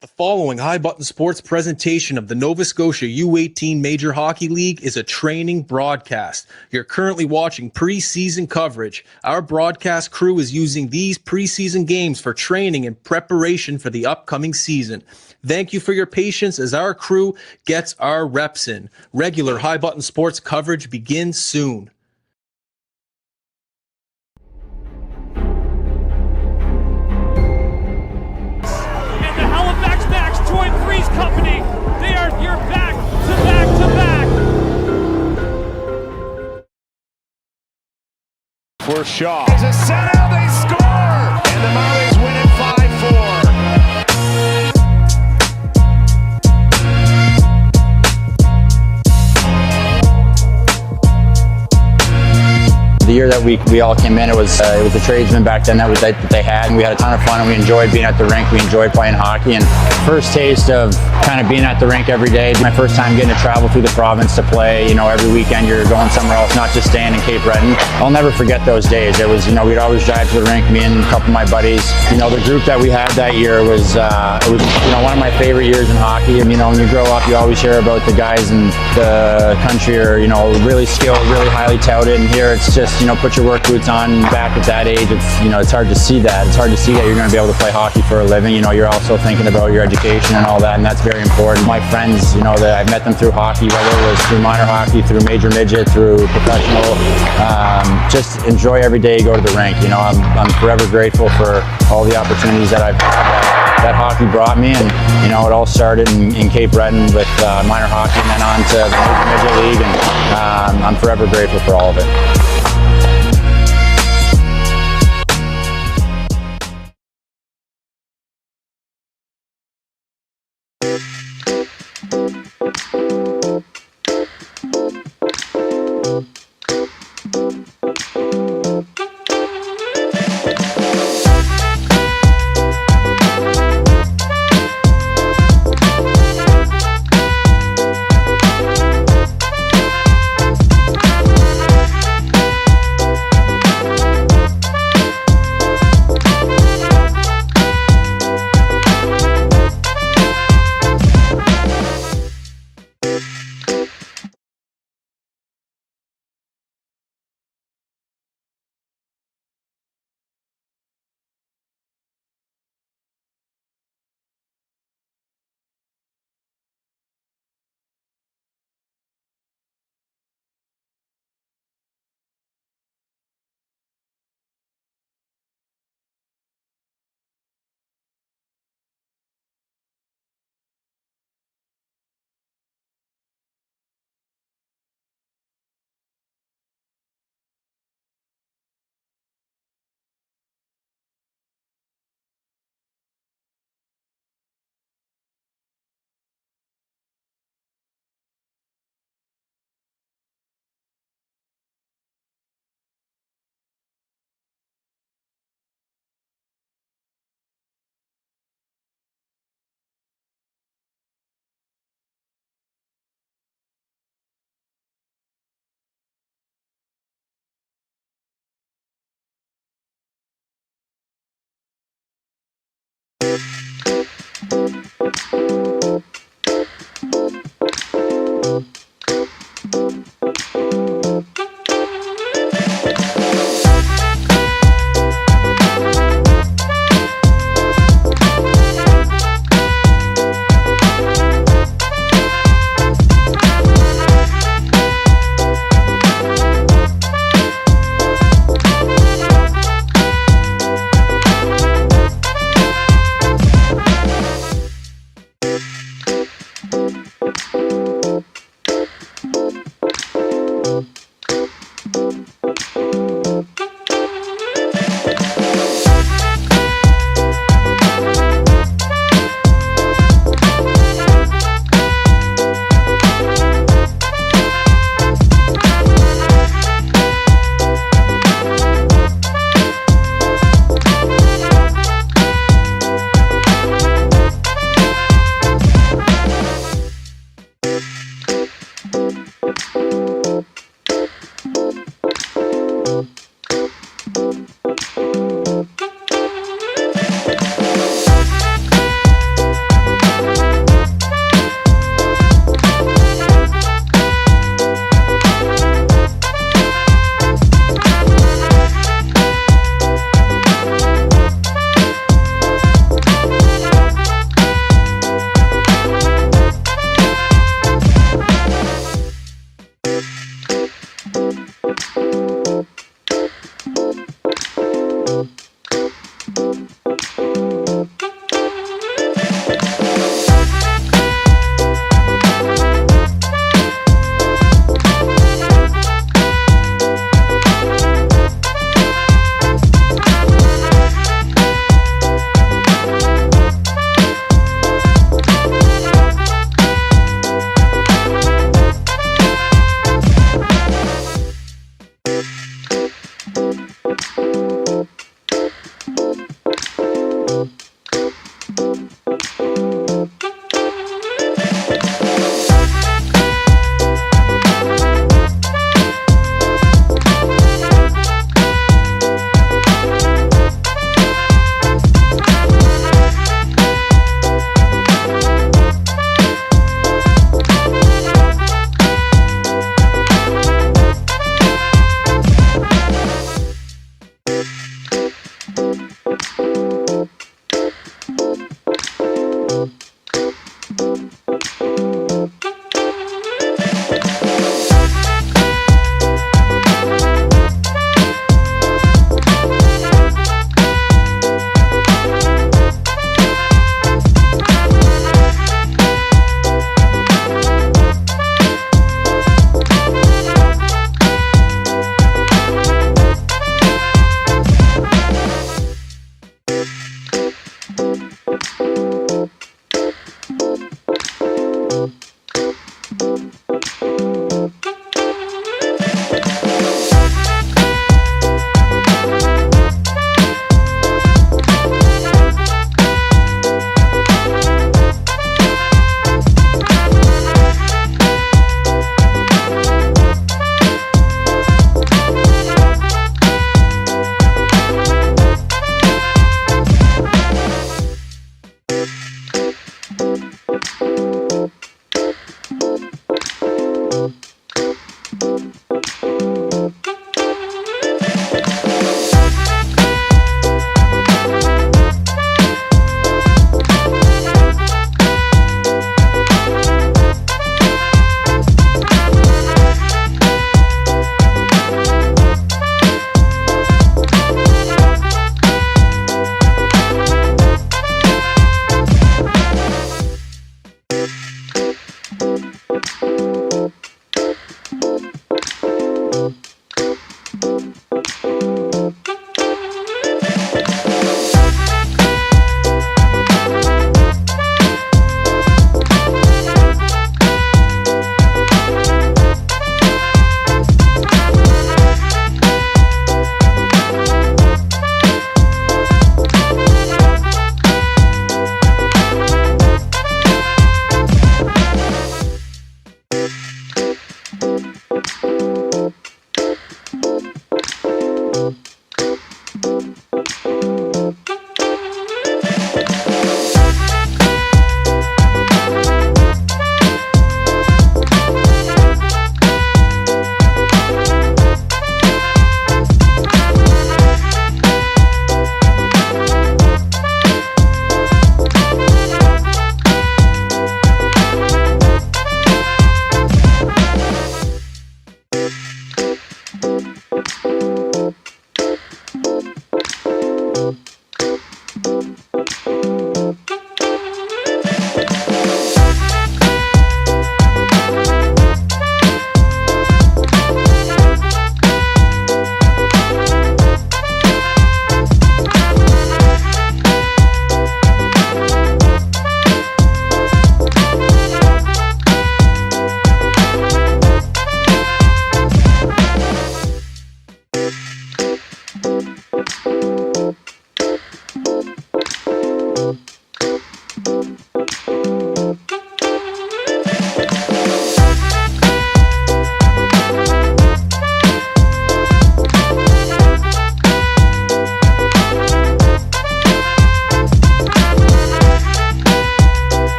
The following High Button Sports presentation of the Nova Scotia U18 Major Hockey League is a training broadcast. You're currently watching preseason coverage. Our broadcast crew is using these preseason games for training and preparation for the upcoming season. Thank you for your patience as our crew gets our reps in. Regular High Button Sports coverage begins soon. Company, they are your back to back to back. For Shaw. There's a set out, they score! And the Marlies win it 5-4. The year that we all came in, it was the tradesmen back then that they had, and we had a ton of fun, and we enjoyed being at the rink. We enjoyed playing hockey, and first taste of kind of being at the rink every day. My first time getting to travel through the province to play. You know, every weekend you're going somewhere else, not just staying in Cape Breton. I'll never forget those days. It was, we'd always drive to the rink, me and a couple of my buddies. The group that we had that year was one of my favorite years in hockey. And, when you grow up, you always hear about the guys in the country are, really skilled, really highly touted, and here it's just, put your work boots on. Back at that age, it's hard to see that. It's hard to see that you're going to be able to play hockey for a living. You're also thinking about your education and all that, and that's very important. My friends, that I've met them through hockey, whether it was through minor hockey, through major midget, through professional, just enjoy every day you go to the rink. I'm forever grateful for all the opportunities that I've had that hockey brought me, and it all started in Cape Breton with minor hockey and then on to the major midget league, and I'm forever grateful for all of it.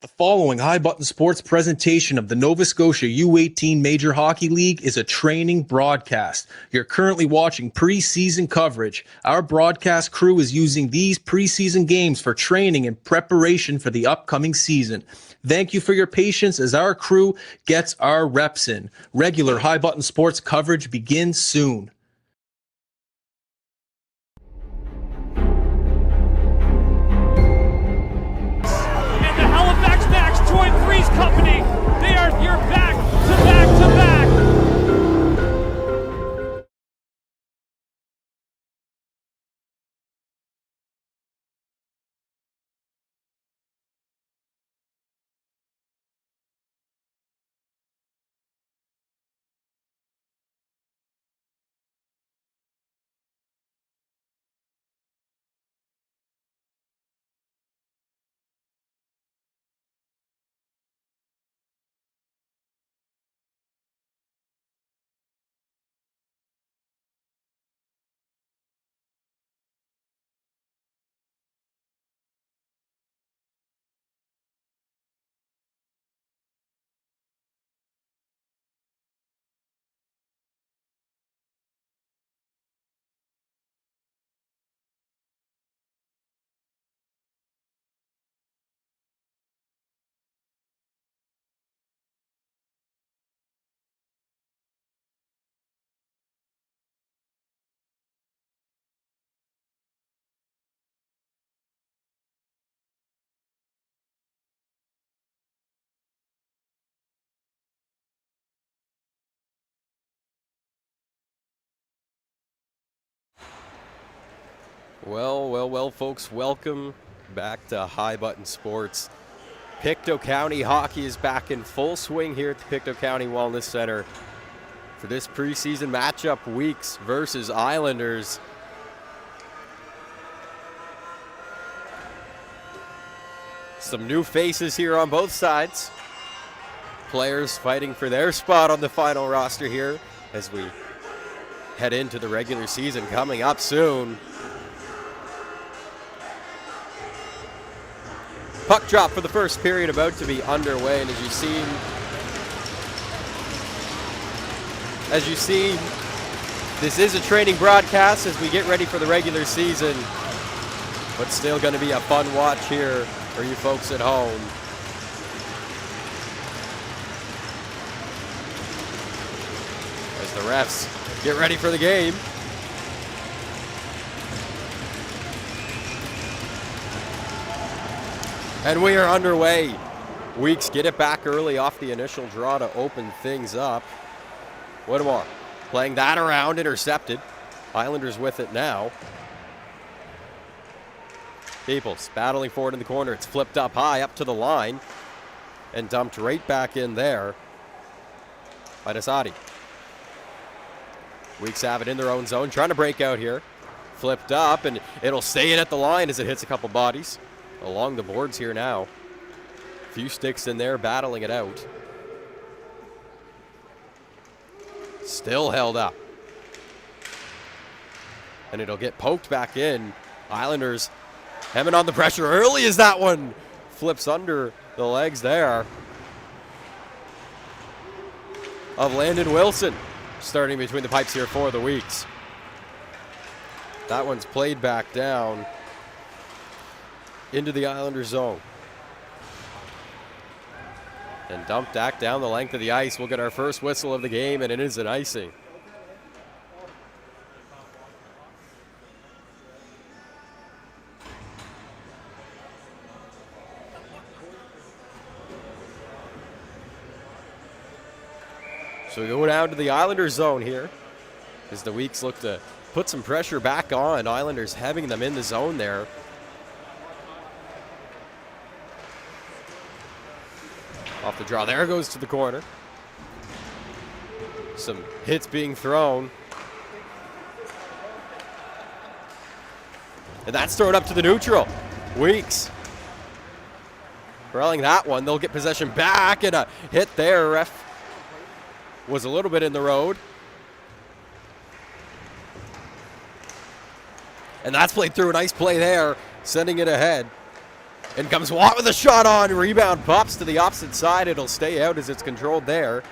The following High Button Sports presentation of the Nova Scotia U18 Major Hockey League is a training broadcast. You're currently watching preseason coverage. Our broadcast crew is using these preseason games for training and preparation for the upcoming season. Thank you for your patience as our crew gets our reps in. Regular High Button Sports coverage begins soon. Company, they are your back to back to back. Well, folks, welcome back to High Button Sports. Pictou County hockey is back in full swing here at the Pictou County Wellness Center for this preseason matchup, Weeks versus Islanders. Some new faces here on both sides. Players fighting for their spot on the final roster here as we head into the regular season coming up soon. Puck drop for the first period about to be underway, and as you see, this is a training broadcast as we get ready for the regular season, but still going to be a fun watch here for you folks at home. As the refs get ready for the game. And we are underway. Weeks get it back early off the initial draw to open things up. Whittemore playing that around, intercepted. Islanders with it now. Peoples battling forward in the corner. It's flipped up high, up to the line, and dumped right back in there by Desati. Weeks have it in their own zone, trying to break out here. Flipped up, and it'll stay in at the line as it hits a couple bodies. Along the boards here now. A few sticks in there battling it out. Still held up. And it'll get poked back in. Islanders hemming on the pressure early as that one flips under the legs there of Landon Wilson. Starting between the pipes here for the Weeks. That one's played back down. into the Islanders zone. And dumped back down the length of the ice. We'll get our first whistle of the game, and it is an icing. So we go down to the Islanders zone here as the Weeks look to put some pressure back on. Islanders having them in the zone there. Off the draw. There goes to the corner. Some hits being thrown. And that's thrown up to the neutral. Weeks rallying that one. They'll get possession back, and a hit there. Ref was a little bit in the road. And that's played through. A nice play there, sending it ahead. In comes Watt with a shot on. Rebound pops to the opposite side. It'll stay out as it's controlled there.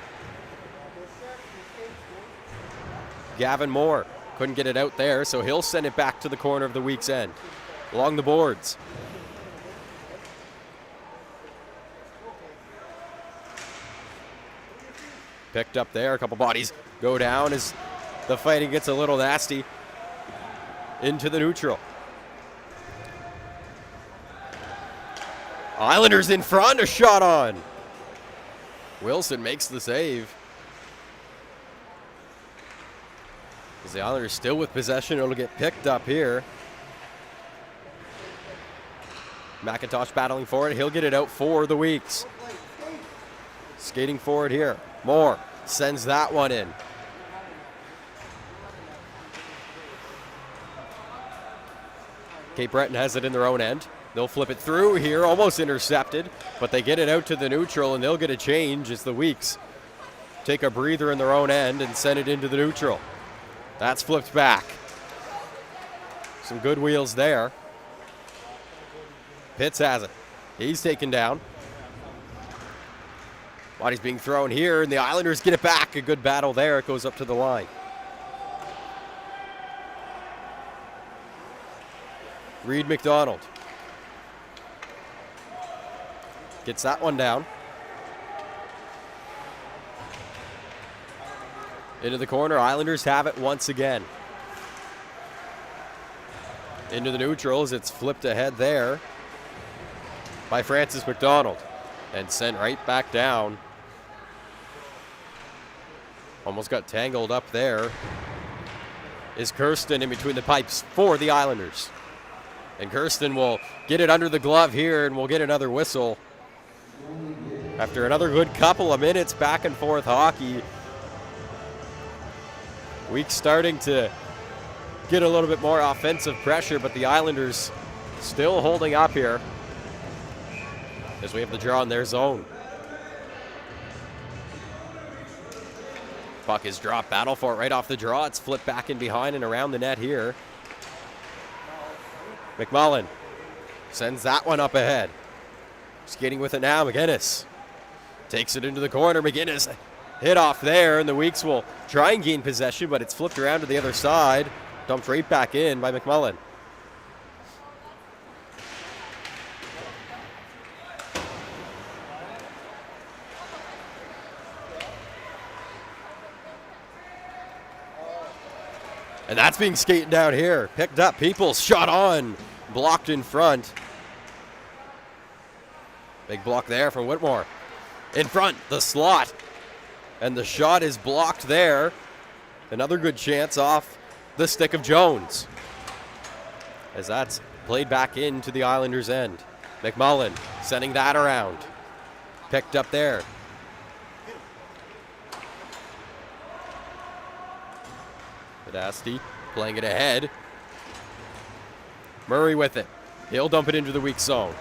Gavin Moore couldn't get it out there, so he'll send it back to the corner of the Week's end. Along the boards. Picked up there. A couple bodies go down as the fighting gets a little nasty. Into the neutral. Islanders in front, a shot on. Wilson makes the save. As the Islanders still with possession, it'll get picked up here. McIntosh battling for it. He'll get it out for the Weeks. Skating forward here. Moore sends that one in. Cape Breton has it in their own end. They'll flip it through here, almost intercepted, but they get it out to the neutral, and they'll get a change as the Weeks take a breather in their own end and send it into the neutral. That's flipped back. Some good wheels there. Pitts has it. He's taken down. Body's being thrown here, and the Islanders get it back. A good battle there. It goes up to the line. Reed McDonald gets that one down. Into the corner. Islanders have it once again. Into the neutrals. It's flipped ahead there by Francis McDonald and sent right back down. Almost got tangled up there. Is Kirsten in between the pipes for the Islanders. And Kirsten will get it under the glove here, and we'll get another whistle. After another good couple of minutes back and forth hockey. Weeks starting to get a little bit more offensive pressure, but the Islanders still holding up here as we have the draw in their zone. Puck is dropped. Battle for it right off the draw. It's flipped back in behind and around the net here. McMullen sends that one up ahead. Skating with it now. McGinnis takes it into the corner. McGinnis hit off there, and the Weeks will try and gain possession, but it's flipped around to the other side. Dumped right back in by McMullen. And that's being skated down here. Picked up. Peoples shot on. Blocked in front. Big block there from Whitmore. In front, the slot. And the shot is blocked there. Another good chance off the stick of Jones. As that's played back into the Islanders' end. McMullen sending that around. Picked up there. Pedasti playing it ahead. Murray with it. He'll dump it into the Weeks zone.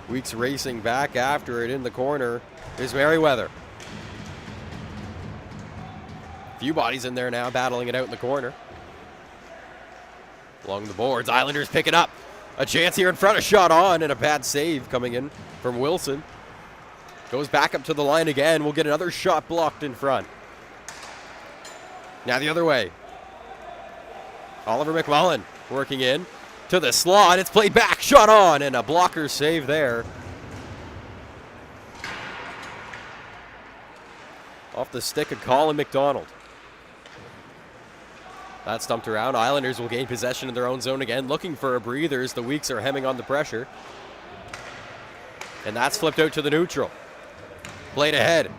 Weeks racing back after it in the corner is Merriweather. Few bodies in there now battling it out in the corner. Along the boards, Islanders pick it up. A chance here in front, a shot on, and a bad save coming in from Wilson. Goes back up to the line again. We'll get another shot blocked in front. Now the other way. Oliver McMullen working in. to the slot. It's played back, shot on, and a blocker save there. Off the stick of Colin McDonald. That's dumped around. Islanders will gain possession in their own zone again, looking for a breather as the Weeks are hemming on the pressure. And that's flipped out to the neutral. Played ahead.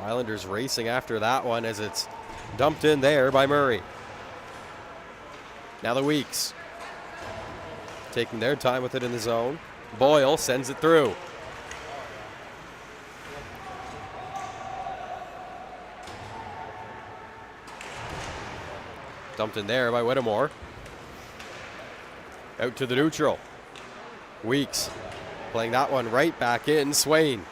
Islanders racing after that one as it's dumped in there by Murray. Now the Weeks taking their time with it in the zone. Boyle sends it through. Dumped in there by Whittemore. Out to the neutral. Weeks playing that one right back in. Swain.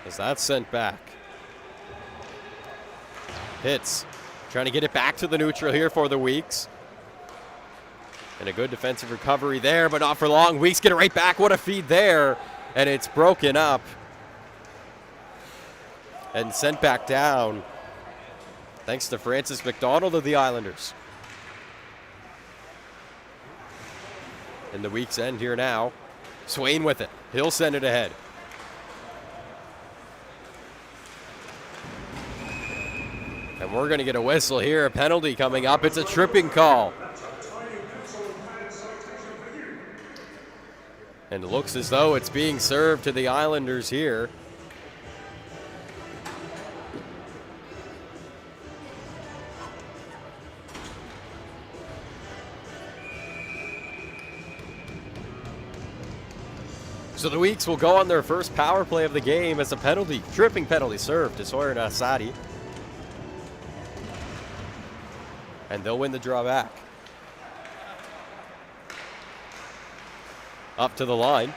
As that's sent back. Hits. Trying to get it back to the neutral here for the Weeks. And a good defensive recovery there, but not for long. Weeks get it right back. What a feed there. And it's broken up. And sent back down. Thanks to Francis McDonald of the Islanders. And the Weeks end here now. Swain with it. He'll send it ahead. And we're going to get a whistle here. A penalty coming up. It's a tripping call. And it looks as though it's being served to the Islanders here. So the Weeks will go on their first power play of the game as a penalty, tripping penalty served to Sawyer Nassadi. And they'll win the draw back. Up to the line.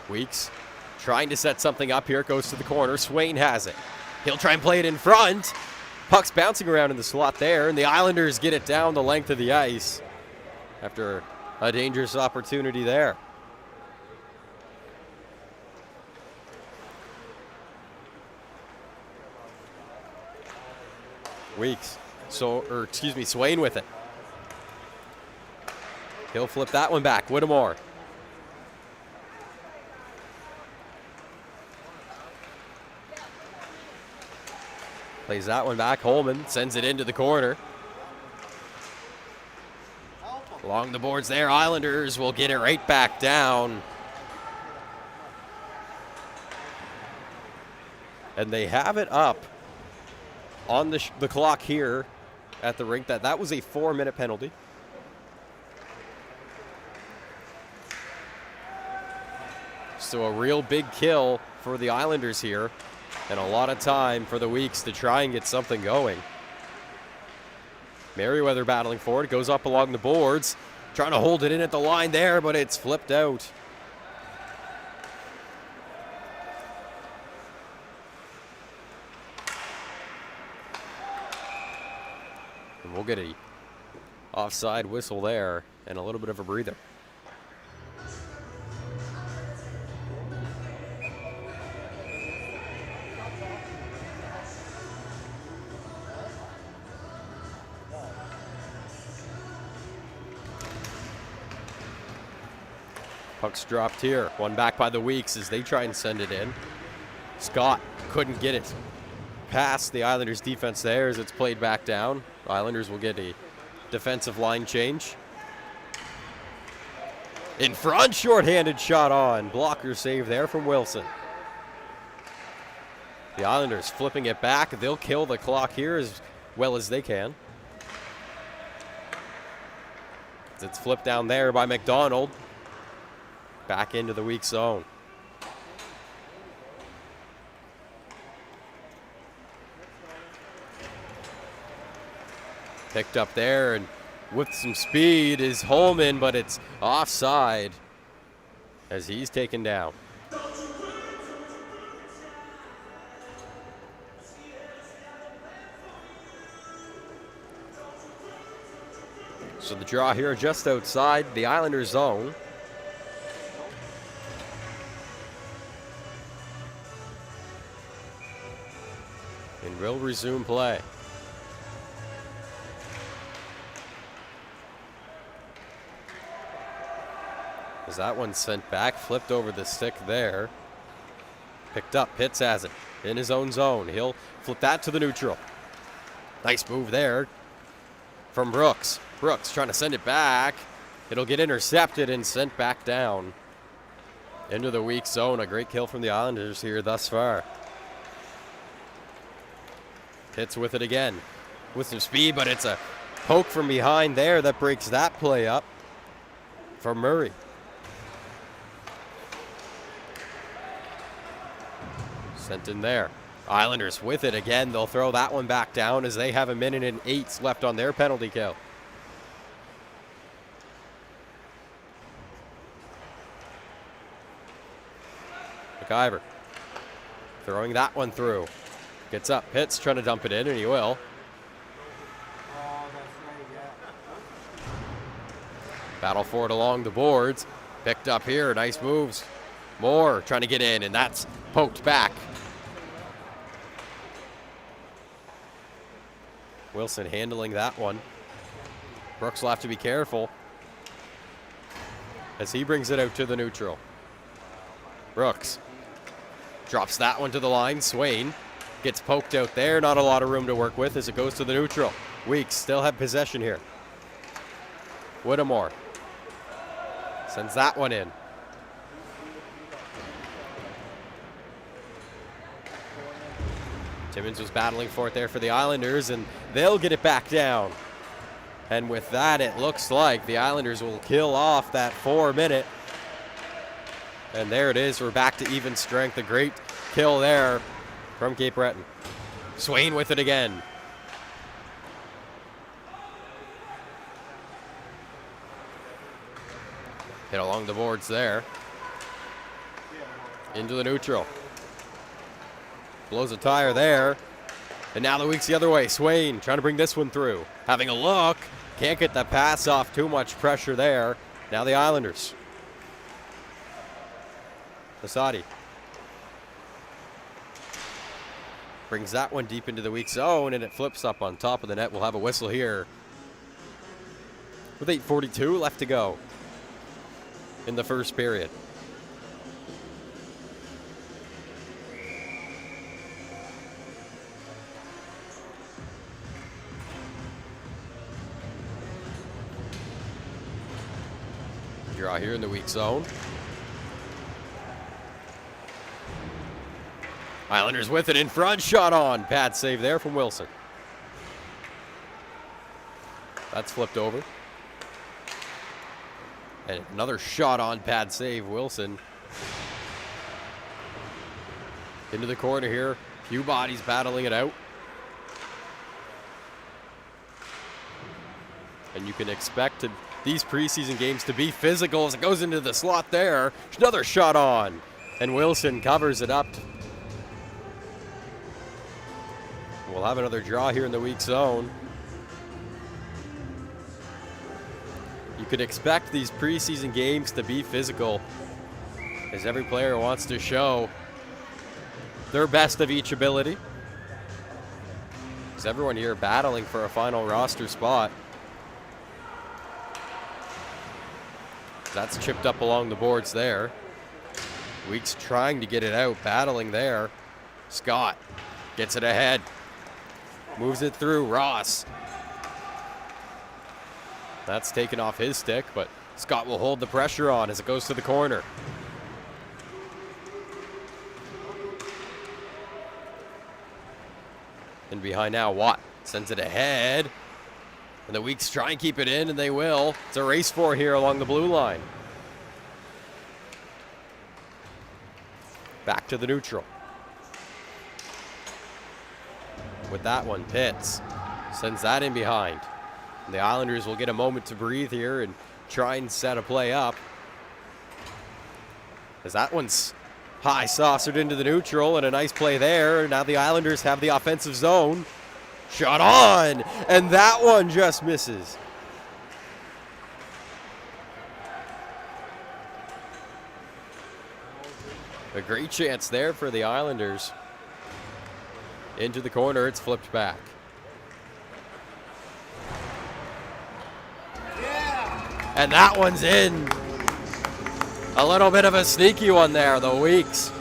Weeks trying to set something up here. Goes to the corner. Swain has it. He'll try and play it in front. Puck's bouncing around in the slot there, and the Islanders get it down the length of the ice after a dangerous opportunity there. Weeks. Swain with it. He'll flip that one back. Whittemore. Plays that one back. Holman sends it into the corner. Along the boards there, Islanders will get it right back down. And they have it up on the clock here at the rink. That was a 4-minute penalty. So a real big kill for the Islanders here, and a lot of time for the Weeks to try and get something going. Merriweather battling for it, goes up along the boards, trying to hold it in at the line there, but it's flipped out. And we'll get a offside whistle there and a little bit of a breather. Puck's dropped here. One back by the Weeks as they try and send it in. Scott couldn't get it past the Islanders defense there as it's played back down. Islanders will get a defensive line change. In front, shorthanded shot on. Blocker save there from Wilson. The Islanders flipping it back. They'll kill the clock here as well as they can. It's flipped down there by McDonald. Back into the weak zone. Picked up there and with some speed is Holman, but it's offside as he's taken down. So the draw here just outside the Islanders zone. And resume play. As that one sent back, flipped over the stick there. Picked up, Pitts has it in his own zone. He'll flip that to the neutral. Nice move there from Brooks. Brooks trying to send it back. It'll get intercepted and sent back down into the weak zone. A great kill from the Islanders here thus far. Pitts with it again with some speed, but it's a poke from behind there that breaks that play up for Murray. Sent in there. Islanders with it again. They'll throw that one back down as they have 1:08 left on their penalty kill. McIver throwing that one through. Gets up. Pitts trying to dump it in, and he will. Battle for it along the boards. Picked up here. Nice moves. Moore trying to get in, and that's poked back. Wilson handling that one. Brooks will have to be careful as he brings it out to the neutral. Brooks drops that one to the line. Swain gets poked out there. Not a lot of room to work with as it goes to the neutral. Weeks still have possession here. Whittemore sends that one in. Timmins was battling for it there for the Islanders, and they'll get it back down. And with that, it looks like the Islanders will kill off that 4-minute. And there it is. We're back to even strength. A great kill there from Cape Breton. Swain with it again. Hit along the boards there. Into the neutral. Blows a tire there. And now the week's the other way. Swain trying to bring this one through. Having a look. Can't get the pass off. Too much pressure there. Now the Islanders. Asadi brings that one deep into the weak zone, and it flips up on top of the net. We'll have a whistle here with 8:42 left to go in the first period. Draw here in the weak zone. Islanders with it in front. Shot on. Pad save there from Wilson. That's flipped over. And another shot on pad save. Wilson. Into the corner here. Few bodies battling it out. And you can expect these preseason games to be physical as it goes into the slot there. Another shot on. And Wilson covers it up. We'll have another draw here in the weak zone. You could expect these preseason games to be physical as every player wants to show their best of each ability. As everyone here battling for a final roster spot. That's chipped up along the boards there. Weeks trying to get it out, battling there. Scott gets it ahead. Moves it through. Ross. That's taken off his stick, but Scott will hold the pressure on as it goes to the corner. And behind now, Watt sends it ahead. And the Weeks try and keep it in, and they will. It's a race for here along the blue line. Back to the neutral. With that one, Pitts sends that in behind. And the Islanders will get a moment to breathe here and try and set a play up. As that one's high saucered into the neutral, and a nice play there. Now the Islanders have the offensive zone. Shot on, and that one just misses. A great chance there for the Islanders. Into the corner, it's flipped back. And that one's in. A little bit of a sneaky one there, the Weeks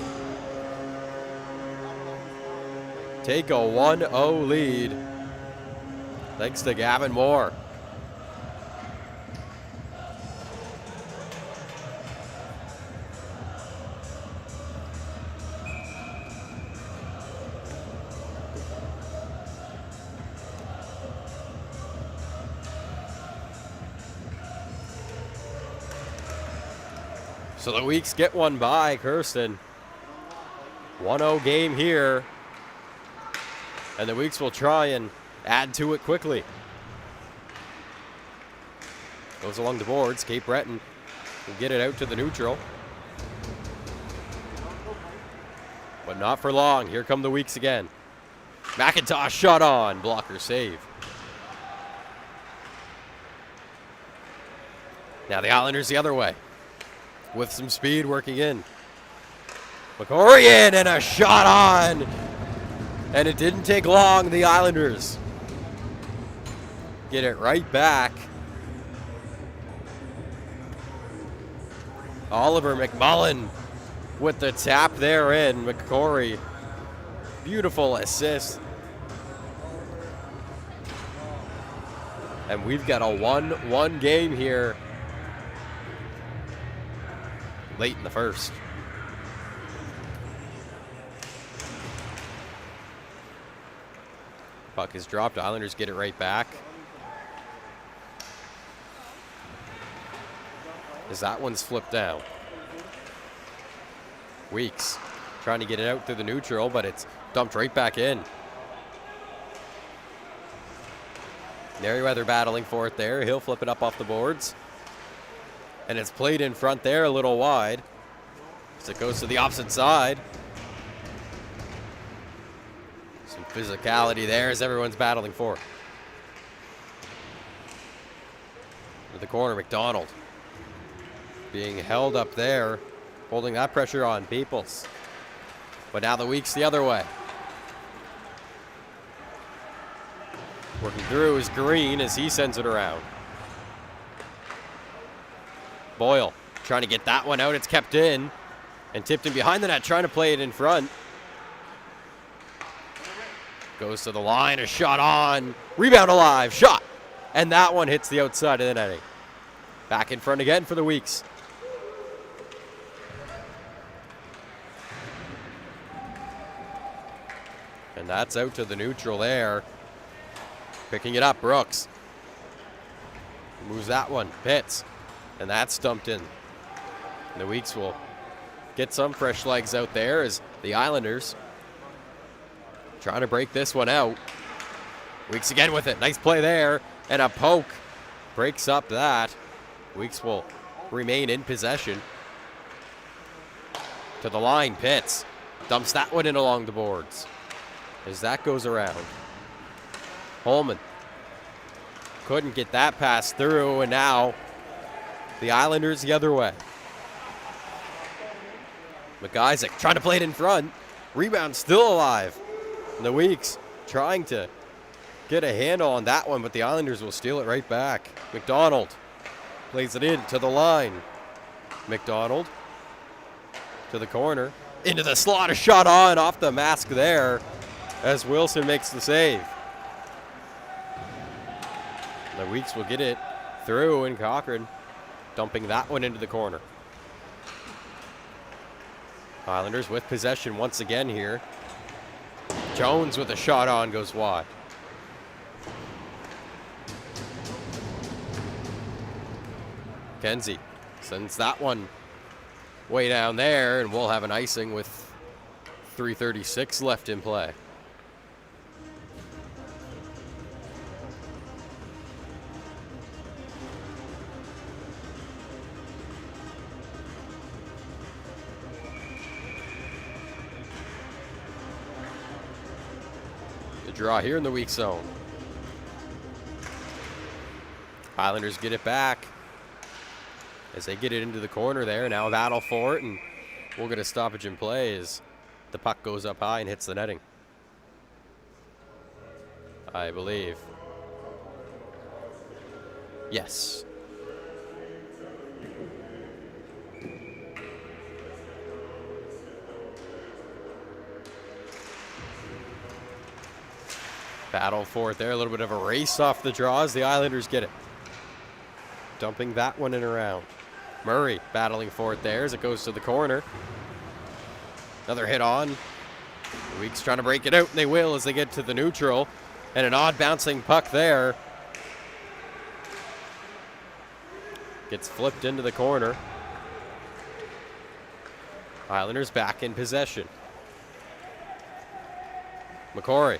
take a 1-0 lead. Thanks to Gavin Moore. So the Weeks get one by Kirsten. 1-0 game here. And the Weeks will try and add to it quickly. Goes along the boards. Cape Breton will get it out to the neutral. But not for long. Here come the Weeks again. McIntosh shot on. Blocker save. Now the Islanders the other way. With some speed working in. McCory in and a shot on. And it didn't take long. The Islanders get it right back. Oliver McMullen with the tap there in. McCory. Beautiful assist. And we've got a 1-1 game here. Late in the first. Puck is dropped. Islanders get it right back. As that one's flipped down. Weeks trying to get it out through the neutral, but it's dumped right back in. Merriweather battling for it there. He'll flip it up off the boards. And it's played in front there a little wide. As it goes to the opposite side. Some physicality there as everyone's battling for it. To the corner, McDonald. Being held up there. Holding that pressure on Peoples. But now the Weeks the other way. Working through is Green as he sends it around. Boyle trying to get that one out. It's kept in and tipped in behind the net, trying to play it in front. Goes to the line, a shot on. Rebound alive, shot. And that one hits the outside of the netting. Back in front again for the Weeks. And that's out to the neutral there. Picking it up, Brooks. Moves that one, Pitts. And that's stumped in. And the Weeks will get some fresh legs out there as the Islanders trying to break this one out. Weeks again with it. Nice play there. And a poke breaks up that. Weeks will remain in possession. To the line, Pitts. Dumps that one in along the boards. As that goes around. Holman. Couldn't get that pass through, and now the Islanders the other way. McIsaac trying to play it in front. Rebound still alive. And the Weeks trying to get a handle on that one, but the Islanders will steal it right back. McDonald plays it in to the line. McDonald to the corner. Into the slot, a shot on off the mask there as Wilson makes the save. The Weeks will get it through, and Cochran dumping that one into the corner. Islanders with possession once again here. Jones with a shot on goes wide. Kenzie sends that one way down there, and we'll have an icing with 3:36 left in play. Draw here in the weak zone. Islanders get it back as they get it into the corner there. Now a battle for it, and we'll get a stoppage in play as the puck goes up high and hits the netting. I believe. Yes. Battle for it there. A little bit of a race off the draw as the Islanders get it. Dumping that one in around. Murray battling for it there as it goes to the corner. Another hit on. The Weeks trying to break it out, and they will as they get to the neutral. And an odd bouncing puck there. Gets flipped into the corner. Islanders back in possession. McCory.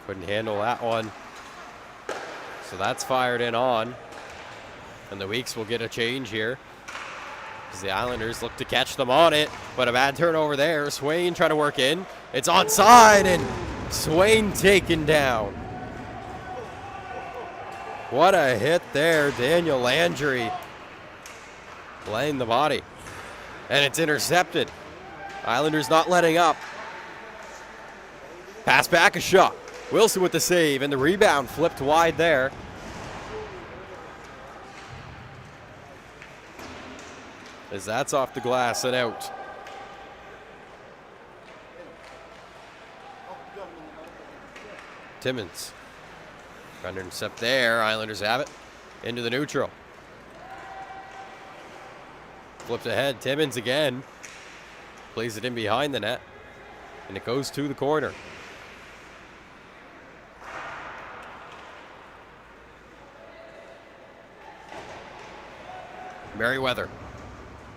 Couldn't handle that one. So that's fired in on. And the Weeks will get a change here, as the Islanders look to catch them on it. But a bad turnover there. Swain trying to work in. It's onside, and Swain taken down. What a hit there. Daniel Landry laying the body. And it's intercepted. Islanders not letting up. Pass back, a shot. Wilson with the save, and the rebound flipped wide there. As that's off the glass and out. Timmins trying to intercept there. Islanders have it. Into the neutral. Flipped ahead. Timmins again. Plays it in behind the net. And it goes to the corner. Merriweather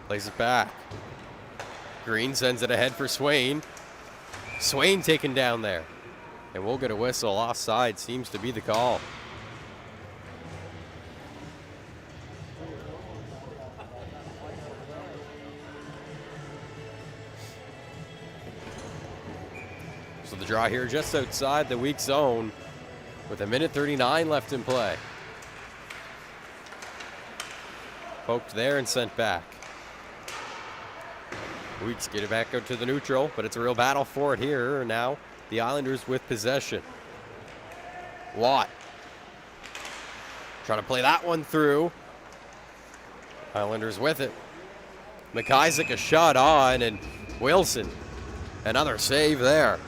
plays it back. Green sends it ahead for Swain. Swain taken down there. And we'll get a whistle. Offside seems to be the call. So the draw here just outside the weak zone with 1:39 left in play. Poked there and sent back. Weeks get it back out to the neutral, but it's a real battle for it here. Now the Islanders with possession. Watt trying to play that one through. Islanders with it. McIsaac a shot on, and Wilson another save there.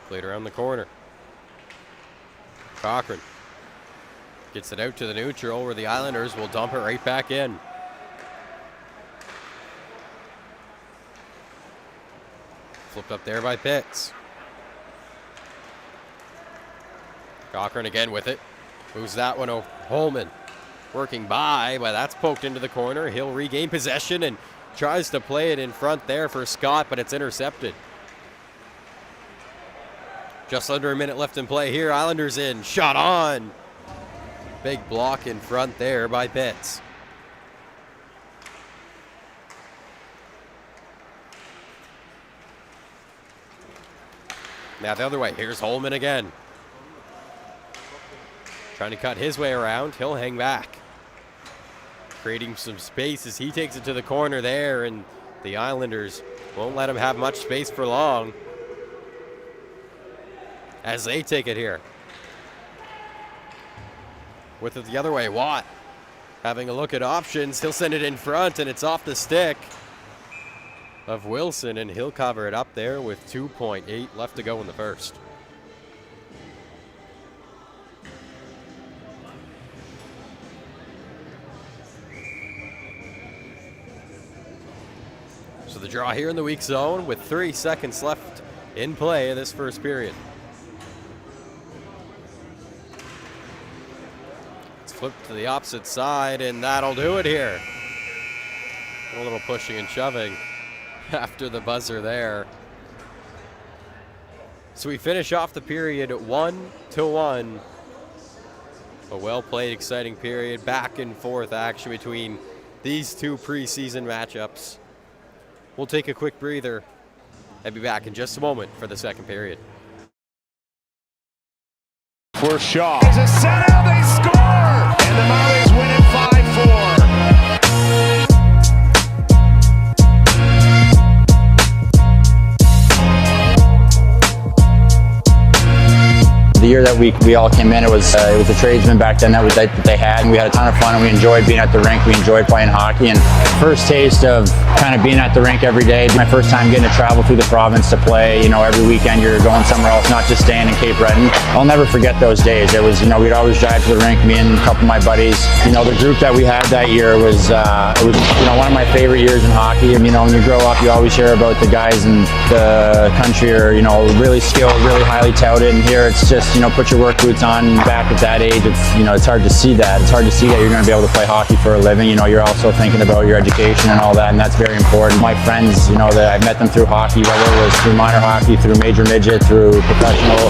Played around the corner. Cochran gets it out to the neutral, where the Islanders will dump it right back in. Flipped up there by Pitts. Cochran again with it. Moves that one over. Holman working by, but that's poked into the corner. He'll regain possession and tries to play it in front there for Scott, but it's intercepted. Just under a minute left in play here. Islanders in. Shot on. Big block in front there by Pitts. Now the other way. Here's Holman again. Trying to cut his way around. He'll hang back. Creating some space as he takes it to the corner there, and the Islanders won't let him have much space for long as they take it here. With it the other way, Watt having a look at options. He'll send it in front, and it's off the stick of Wilson, and he'll cover it up there with 2.8 left to go in the first. So the draw here in the weak zone with 3 seconds left in play in this first period. Flip to the opposite side, and that'll do it here. A little pushing and shoving after the buzzer there. So we finish off the period at 1-1. A well-played, exciting period. Back and forth action between these two preseason matchups. We'll take a quick breather and be back in just a moment for the second period. For Shaw. There's a set out, they score! And the Marlies win it 5-4. The year that we all came in, it was a tradesman back then that they had, and we had a ton of fun, and we enjoyed being at the rink. We enjoyed playing hockey, and first taste of kind of being at the rink every day. My first time getting to travel through the province to play. You know, every weekend you're going somewhere else, not just staying in Cape Breton. I'll never forget those days. It was, we'd always drive to the rink, me and a couple of my buddies. The group that we had that year was one of my favorite years in hockey. And when you grow up, you always hear about the guys in the country are really skilled, really highly touted, and here it's just put your work boots on. Back at that age, it's hard to see that. It's hard to see that you're going to be able to play hockey for a living. You're also thinking about your education and all that, and that's very important. My friends, that I've met them through hockey, whether it was through minor hockey, through major midget, through professional,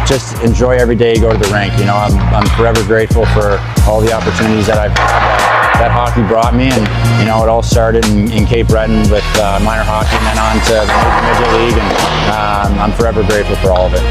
just enjoy every day you go to the rink. I'm forever grateful for all the opportunities that I've had that hockey brought me, and it all started in Cape Breton with minor hockey, and then on to the major midget league, and I'm forever grateful for all of it.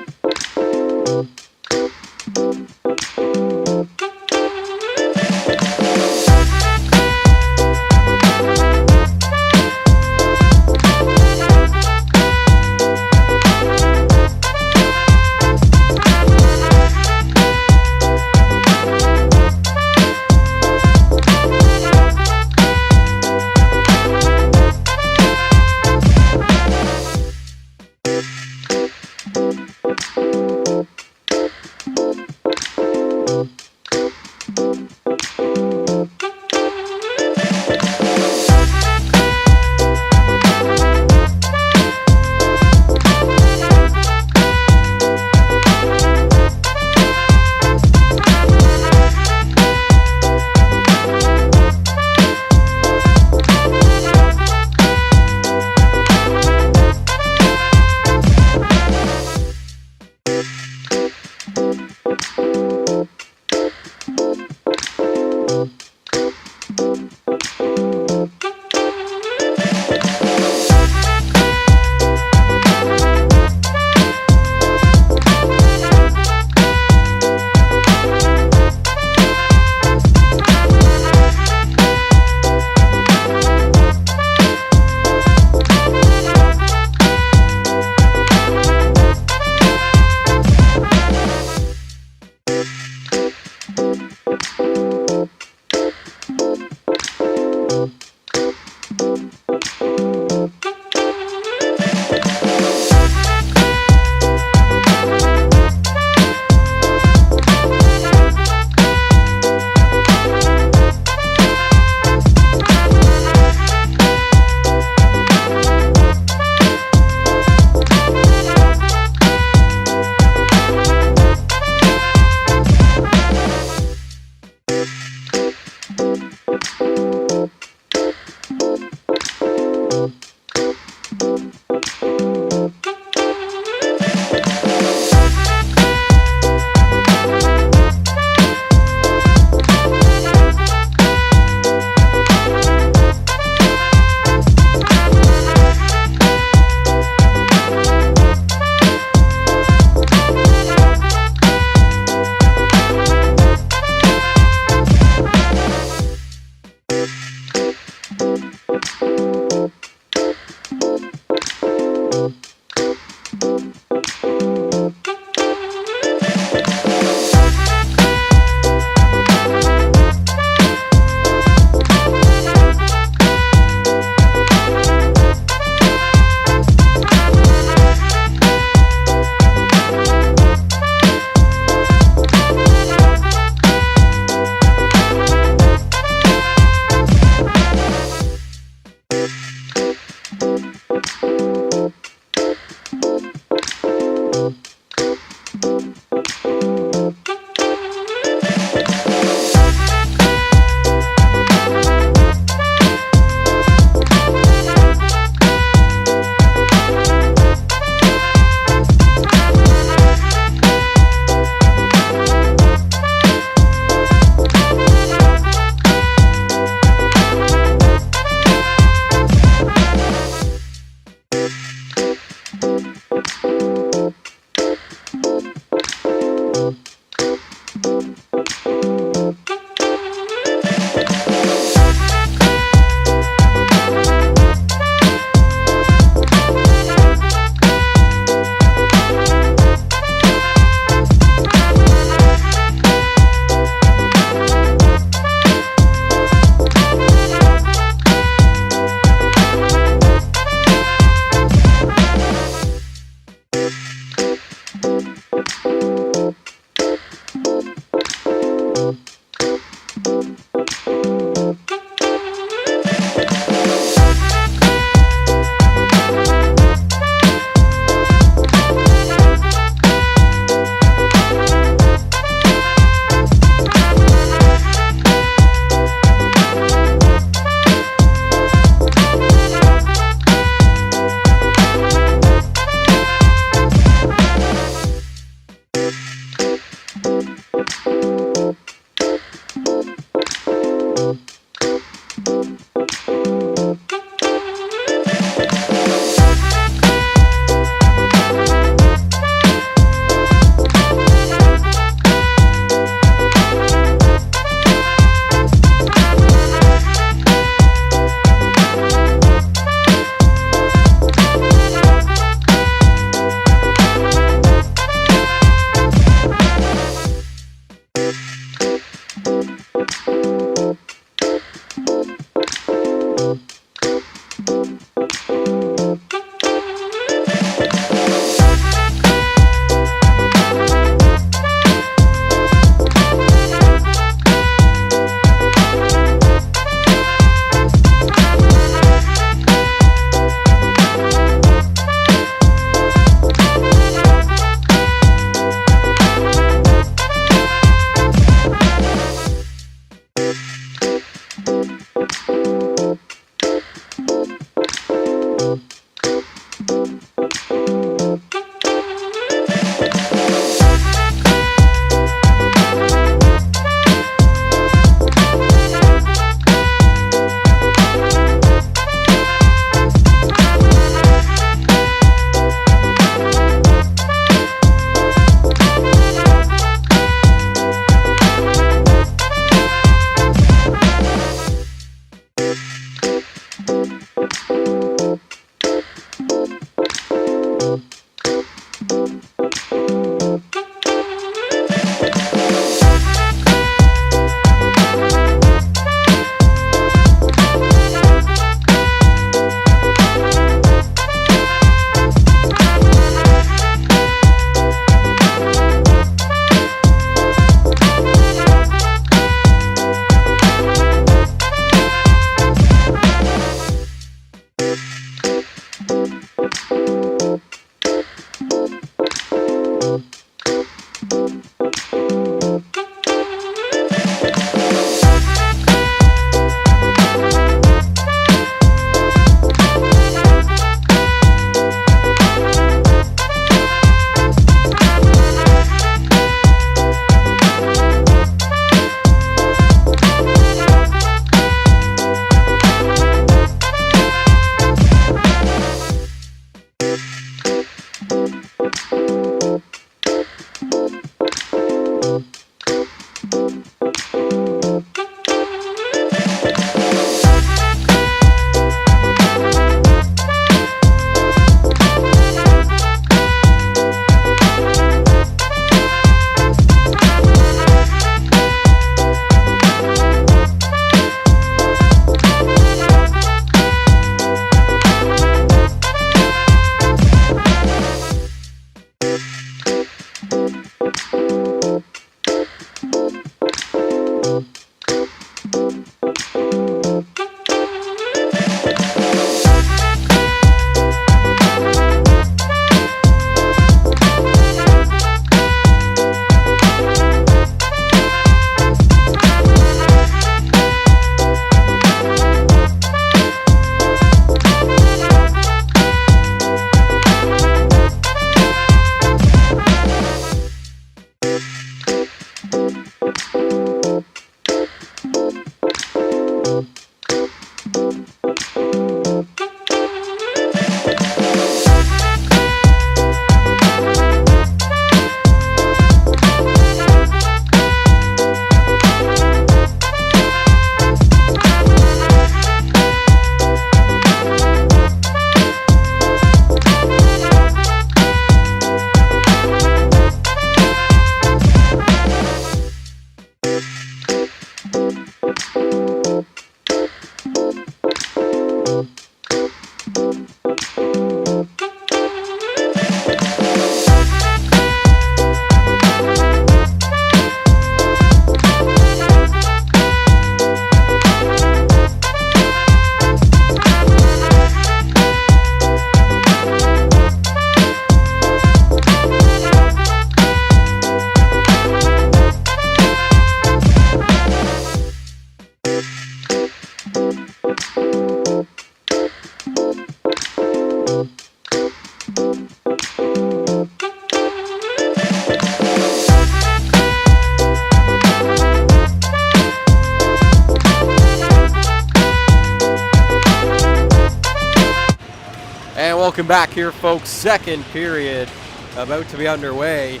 Welcome back here, folks. Second period about to be underway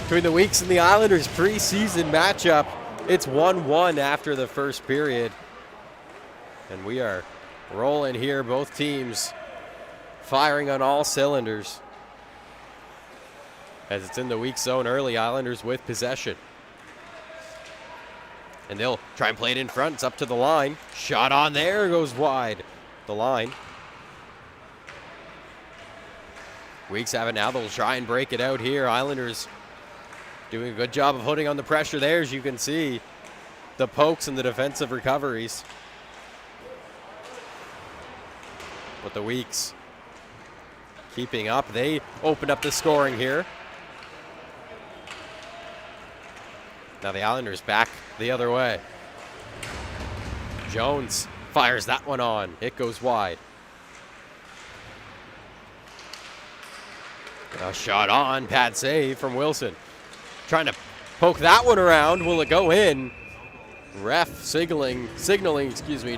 between the Weeks and the Islanders preseason matchup. It's 1-1 after the first period. And we are rolling here, both teams firing on all cylinders. As it's in the weak zone early, Islanders with possession. And they'll try and play it in front. It's up to the line. Shot on there, goes wide. The line. Weeks have it now. They'll try and break it out here. Islanders doing a good job of holding on the pressure there, as you can see. The pokes and the defensive recoveries. But the Weeks keeping up. They opened up the scoring here. Now the Islanders back the other way. Jones fires that one on. It goes wide. A shot on, pad save from Wilson. Trying to poke that one around. Will it go in? Ref signaling,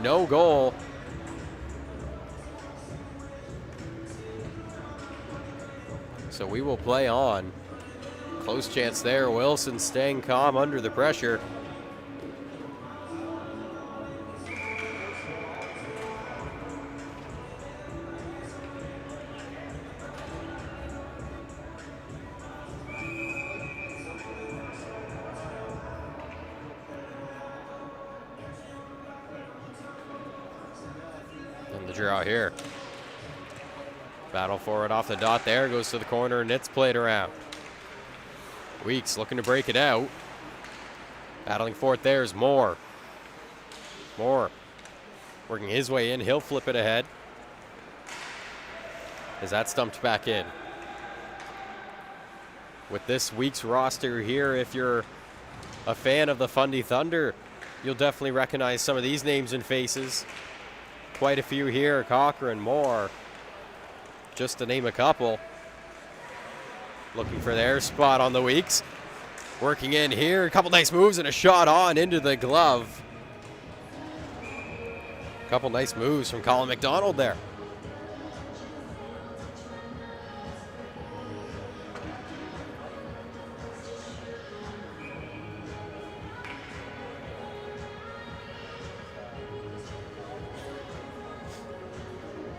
no goal. So we will play on. Close chance there. Wilson staying calm under the pressure. Draw here. Battle for it off the dot there. Goes to the corner and it's played around. Weeks looking to break it out. Battling for it there is Moore. Moore working his way in. He'll flip it ahead. As that stumped back in. With this week's roster here, if you're a fan of the Fundy Thunder, you'll definitely recognize some of these names and faces. Quite a few here. Cochran, Moore, just to name a couple. Looking for their spot on the Weeks. Working in here. A couple nice moves and a shot on into the glove. A couple nice moves from Colin McDonald there.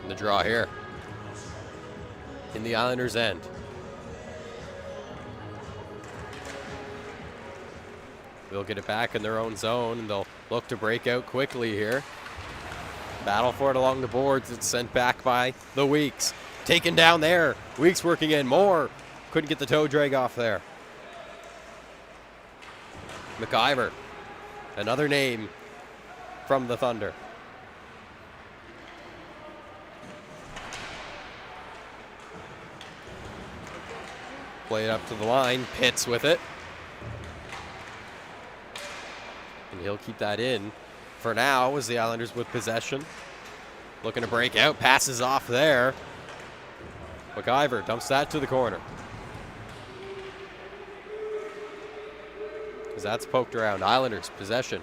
The draw here in the Islanders' end. They'll get it back in their own zone and they'll look to break out quickly here. Battle for it along the boards. It's sent back by the Weeks. Taken down there. Weeks working in. More. Couldn't get the toe drag off there. McIver, another name from the Thunder. Play it up to the line. Pitts with it. And he'll keep that in for now as the Islanders with possession. Looking to break out. Passes off there. McIver dumps that to the corner. As that's poked around. Islanders possession.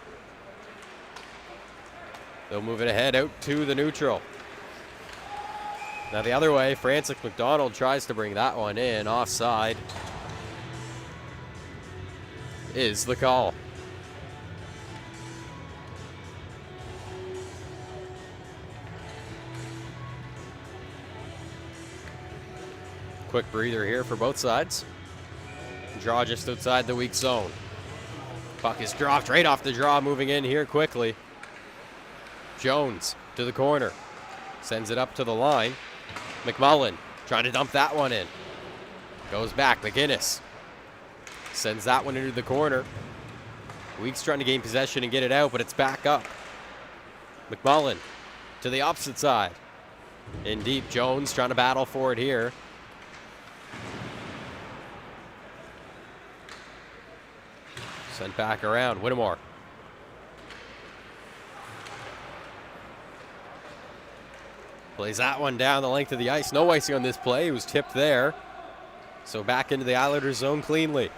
They'll move it ahead out to the neutral. Now the other way, Francis McDonald tries to bring that one in. Offside is the call. Quick breather here for both sides. Draw just outside the weak zone. Puck is dropped right off the draw, moving in here quickly. Jones to the corner. Sends it up to the line. McMullen trying to dump that one in. Goes back, McGinnis. Sends that one into the corner. Weeks trying to gain possession and get it out, but it's back up. McMullen to the opposite side. In deep, Jones trying to battle for it here. Sent back around, Whittemore. Plays that one down the length of the ice. No icing on this play. It was tipped there. So back into the Islanders zone cleanly.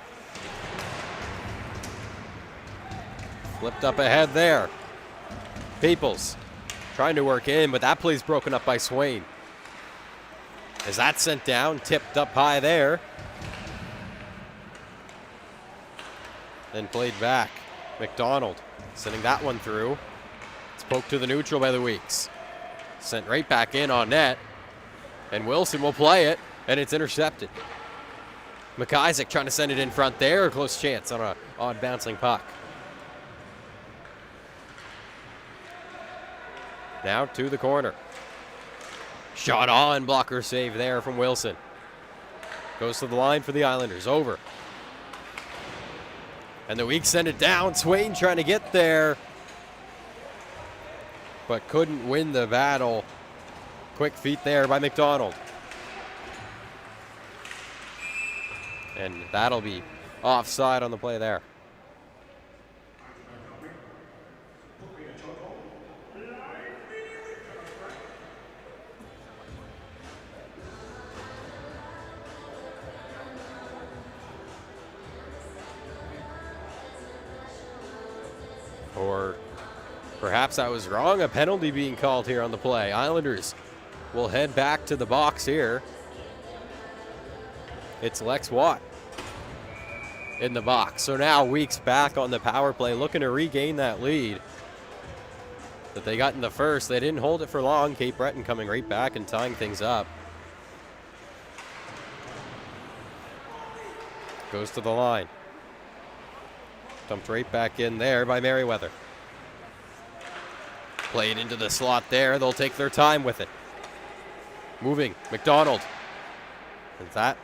Flipped up ahead there. Peoples trying to work in, but that play's broken up by Swain. As that's sent down, tipped up high there. Then played back. McDonald sending that one through. It's poked to the neutral by the Weeks. Sent right back in on net. And Wilson will play it, and it's intercepted. McIsaac trying to send it in front there. A close chance on an odd bouncing puck. Now to the corner. Shot on, blocker save there from Wilson. Goes to the line for the Islanders, over. And the Weeks send it down. Swain trying to get there, but couldn't win the battle. Quick feet there by McDonald. And that'll be offside on the play there. Or perhaps I was wrong. A penalty being called here on the play. Islanders will head back to the box here. It's Lex Watt in the box. So now Weeks back on the power play, looking to regain that lead that they got in the first. They didn't hold it for long. Cape Breton coming right back and tying things up. Goes to the line. Dumped right back in there by Merriweather. Played into the slot there. They'll take their time with it. Moving, McDonald. And that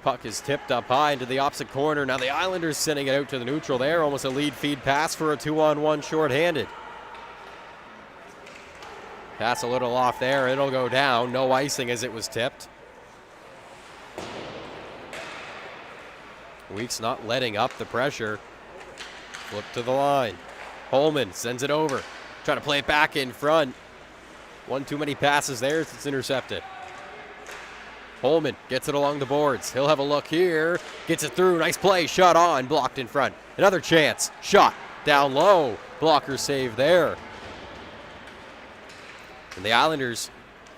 puck is tipped up high into the opposite corner. Now the Islanders sending it out to the neutral there. Almost a lead feed pass for a 2-on-1 shorthanded. Pass a little off there. It'll go down. No icing as it was tipped. Weeks not letting up the pressure. Flip to the line. Holman sends it over. Trying to play it back in front. One too many passes there as it's intercepted. Holman gets it along the boards. He'll have a look here. Gets it through. Nice play. Shot on. Blocked in front. Another chance. Shot down low. Blocker save there. And the Islanders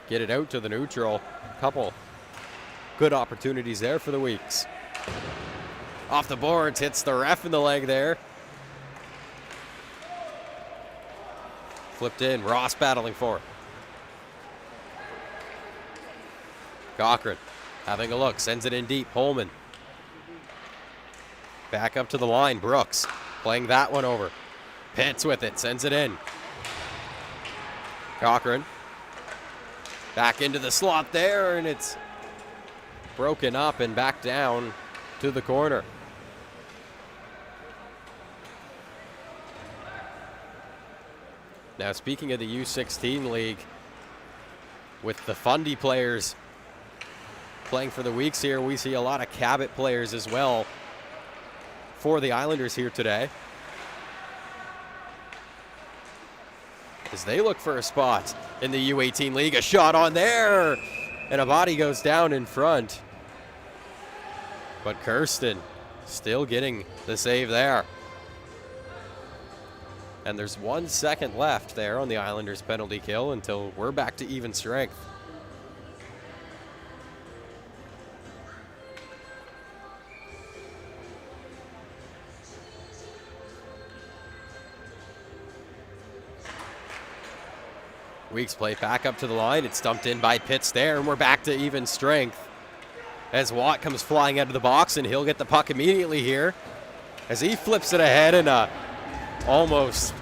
get it out to the neutral. Couple good opportunities there for the Weeks. Off the boards. Hits the ref in the leg there. Flipped in. Ross battling for it. Cochran having a look. Sends it in deep. Holman. Back up to the line. Brooks playing that one over. Pitts with it. Sends it in. Cochran. Back into the slot there, and it's broken up and back down to the corner. Now, speaking of the U16 league, with the Fundy players playing for the Weeks here, we see a lot of Cabot players as well for the Islanders here today, as they look for a spot in the U18 league. A shot on there, and a body goes down in front. But Kirsten still getting the save there. And there's 1 second left there on the Islanders' penalty kill until we're back to even strength. Weeks play back up to the line. It's dumped in by Pitts there, and we're back to even strength. As Watt comes flying out of the box, and he'll get the puck immediately here. As he flips it ahead in a almost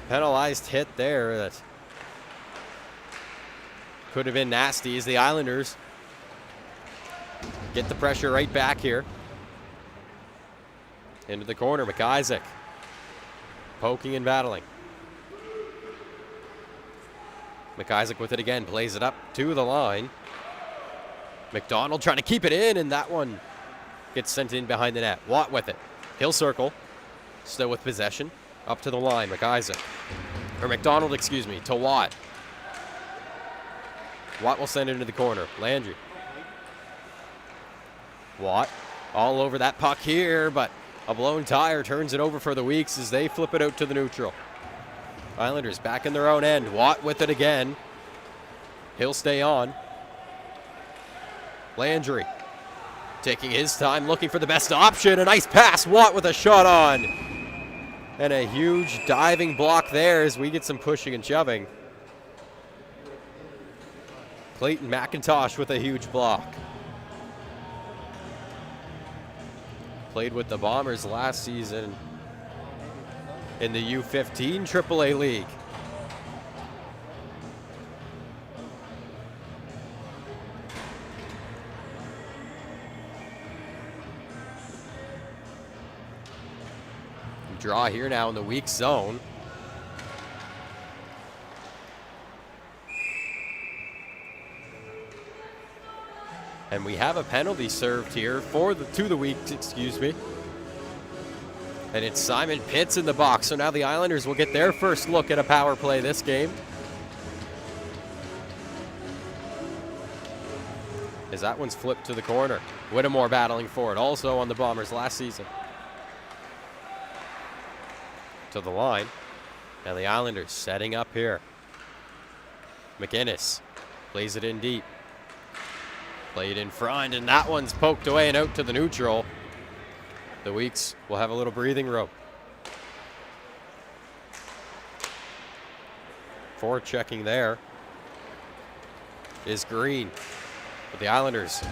penalized hit there that could have been nasty as the Islanders get the pressure right back here. Into the corner, McIsaac poking and battling. McIsaac with it again, plays it up to the line. McDonald trying to keep it in, and that one gets sent in behind the net. Watt with it. He'll circle. Still with possession. Up to the line, McIsaac. Or McDonald, excuse me, to Watt. Watt will send it into the corner. Landry. Watt all over that puck here, but a blown tire turns it over for the Weeks as they flip it out to the neutral. Islanders back in their own end. Watt with it again. He'll stay on. Landry taking his time, looking for the best option. A nice pass. Watt with a shot on. And a huge diving block there as we get some pushing and shoving. Clayton McIntosh with a huge block. Played with the Bombers last season in the U18 AAA League. Draw here now in the weak zone. And we have a penalty served here to the Weeks, excuse me. And it's Simon Pitts in the box. So now the Islanders will get their first look at a power play this game. As that one's flipped to the corner. Whittemore battling for it, also on the Bombers last season. To the line. And the Islanders setting up here. McInnes plays it in deep. Played in front, and that one's poked away and out to the neutral. The Weeks will have a little breathing room. Forward checking there is Green. But the Islanders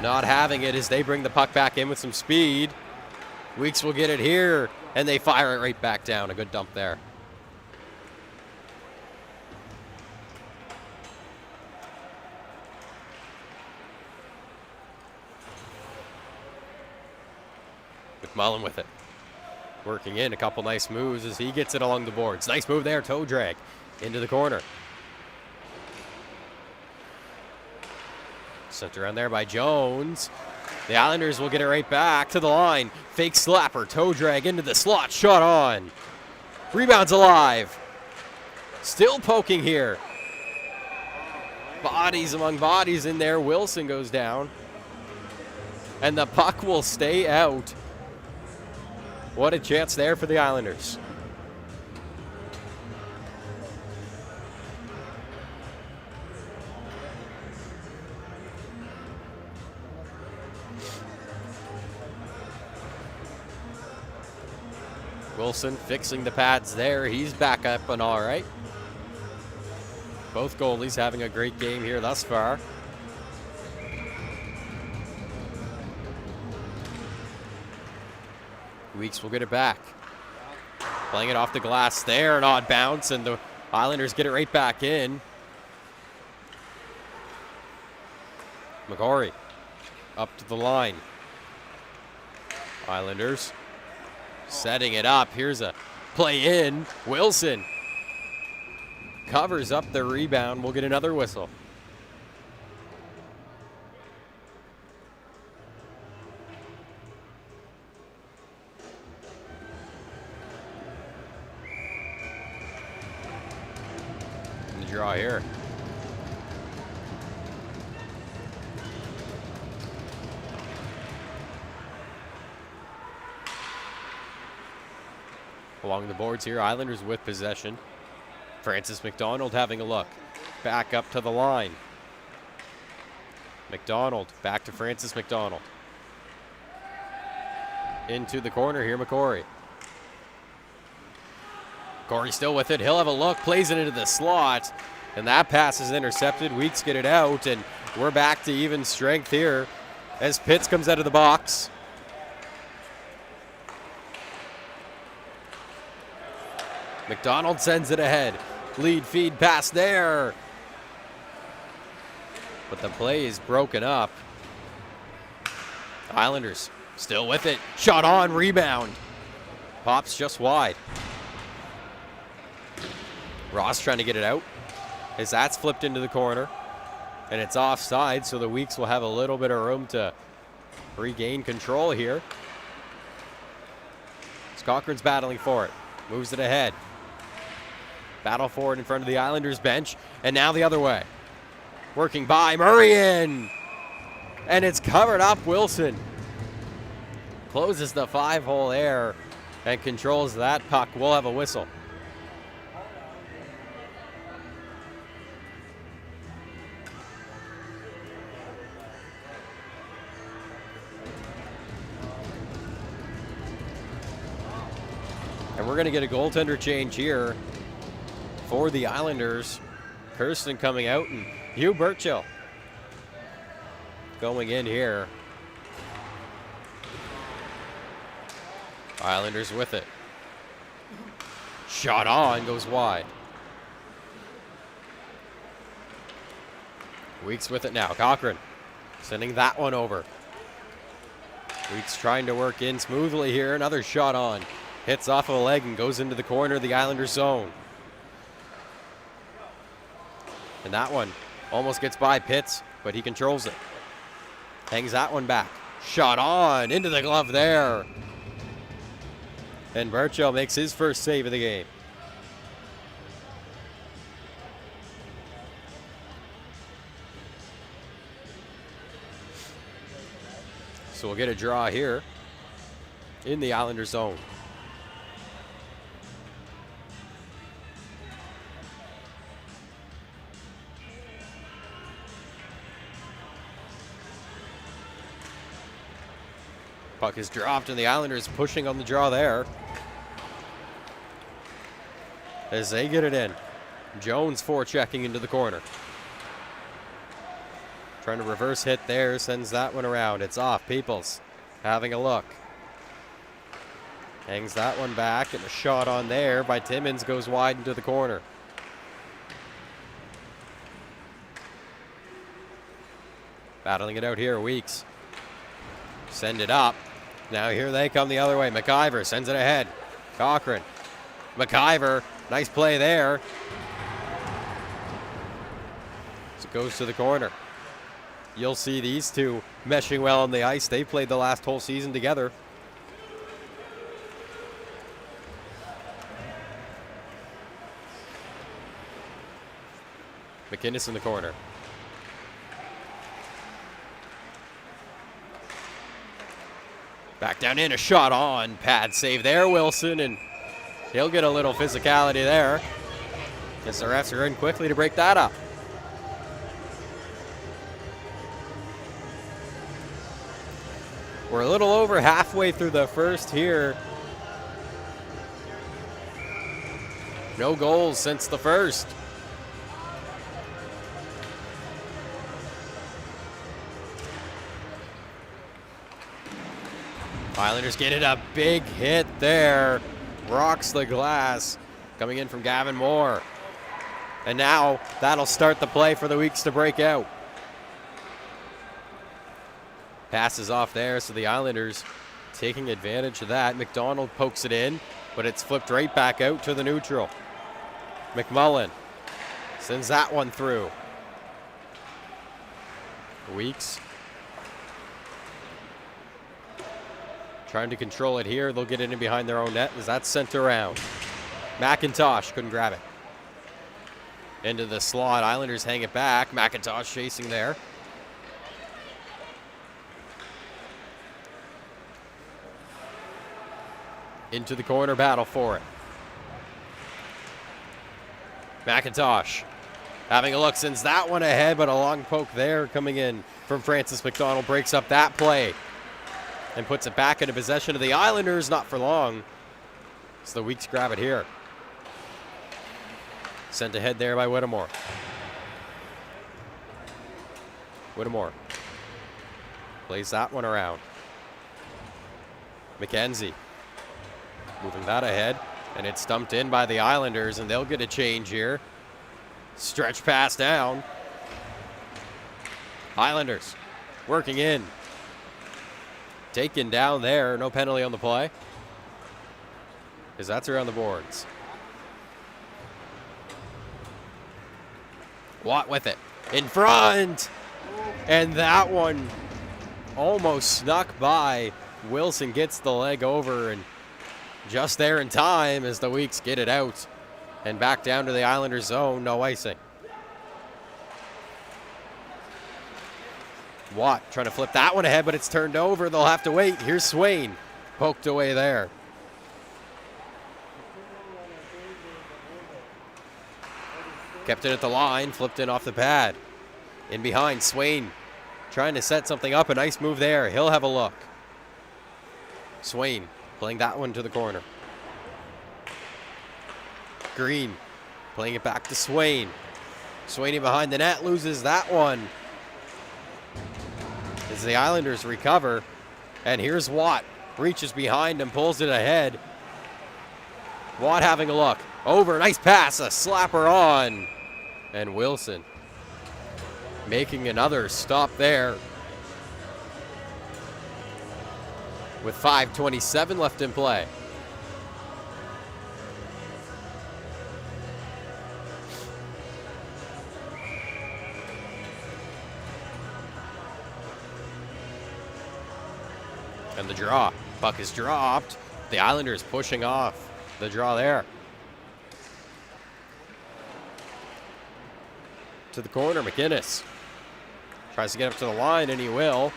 not having it as they bring the puck back in with some speed. Weeks will get it here, and they fire it right back down. A good dump there. McMullen with it. Working in a couple nice moves as he gets it along the boards. Nice move there, toe drag into the corner. Sent around there by Jones. The Islanders will get it right back to the line. Fake slapper, toe drag into the slot, shot on. Rebound's alive. Still poking here. Bodies among bodies in there. Wilson goes down. And the puck will stay out. What a chance there for the Islanders. Wilson fixing the pads there. He's back up and all right. Both goalies having a great game here thus far. Weeks will get it back. Playing it off the glass there, an odd bounce, and the Islanders get it right back in. McGorry up to the line. Islanders setting it up. Here's a play in. Wilson covers up the rebound. We'll get another whistle. Draw here. Along the boards here, Islanders with possession. Francis McDonald having a look. Back up to the line. McDonald, back to Francis McDonald. Into the corner here, McCory. Corey still with it. He'll have a look, plays it into the slot, and that pass is intercepted. Weeks get it out, and we're back to even strength here as Pitts comes out of the box. McDonald sends it ahead. Lead feed pass there. But the play is broken up. Islanders still with it. Shot on, rebound. Pops just wide. Ross trying to get it out as that's flipped into the corner. And it's offside, so the Weeks will have a little bit of room to regain control here. Cochran's battling for it. Moves it ahead. Battle for it in front of the Islanders bench. And now the other way. Working by Murray in. And it's covered up. Wilson closes the 5-hole there and controls that puck. We'll have a whistle. And we're going to get a goaltender change here for the Islanders. Kirsten coming out and Hugh Burchill going in here. Islanders with it. Shot on, goes wide. Weeks with it now. Cochran sending that one over. Weeks trying to work in smoothly here. Another shot on. Hits off of a leg and goes into the corner of the Islanders zone. And that one almost gets by Pitts, but he controls it. Hangs that one back. Shot on into the glove there. And Burchill makes his first save of the game. So we'll get a draw here in the Islanders zone. Puck is dropped and the Islanders pushing on the draw there. As they get it in. Jones forechecking into the corner. Trying to reverse hit there, sends that one around. It's off. Peoples having a look. Hangs that one back and a shot on there by Timmins goes wide into the corner. Battling it out here, Weeks. Send it up. Now here they come the other way. McIver sends it ahead. Cochran. McIver. Nice play there. So it goes to the corner. You'll see these two meshing well on the ice. They played the last whole season together. McInnes in the corner. Back down in, a shot on. Pad save there, Wilson, and he'll get a little physicality there. Guess the refs are in quickly to break that up. We're a little over halfway through the first here. No goals since the first. Islanders getting a big hit there. Rocks the glass. Coming in from Gavin Moore. And now that'll start the play for the Weeks to break out. Passes off there, so the Islanders taking advantage of that. McDonald pokes it in, but it's flipped right back out to the neutral. McMullen sends that one through. Weeks trying to control it here. They'll get it in behind their own net as that's sent around. McIntosh couldn't grab it. Into the slot. Islanders hang it back. McIntosh chasing there. Into the corner, battle for it. McIntosh having a look, sends that one ahead, but a long poke there coming in from Francis McDonald breaks up that play and puts it back into possession of the Islanders. Not for long. So the Weeks grab it here. Sent ahead there by Whittemore. Whittemore plays that one around. McKenzie moving that ahead, and it's stumped in by the Islanders, and they'll get a change here. Stretch pass down. Islanders working in. Taken down there. No penalty on the play, because that's around the boards. Watt with it. In front. And that one almost snuck by. Wilson gets the leg over, and just there in time as the Weeks get it out. And back down to the Islanders zone. No icing. Watt trying to flip that one ahead, but it's turned over. They'll have to wait. Here's Swain. Poked away there. Kept it at the line. Flipped in off the pad. In behind, Swain trying to set something up. A nice move there. He'll have a look. Swain playing that one to the corner. Green playing it back to Swain. Swain behind the net, loses that one. As the Islanders recover. And here's Watt. Reaches behind and pulls it ahead. Watt having a look. Over, nice pass, a slapper on. And Wilson making another stop there. With 5:27 left in play. And the draw. Puck is dropped. The Islanders pushing off the draw there. To the corner, McInnes. Tries to get up to the line, and he will.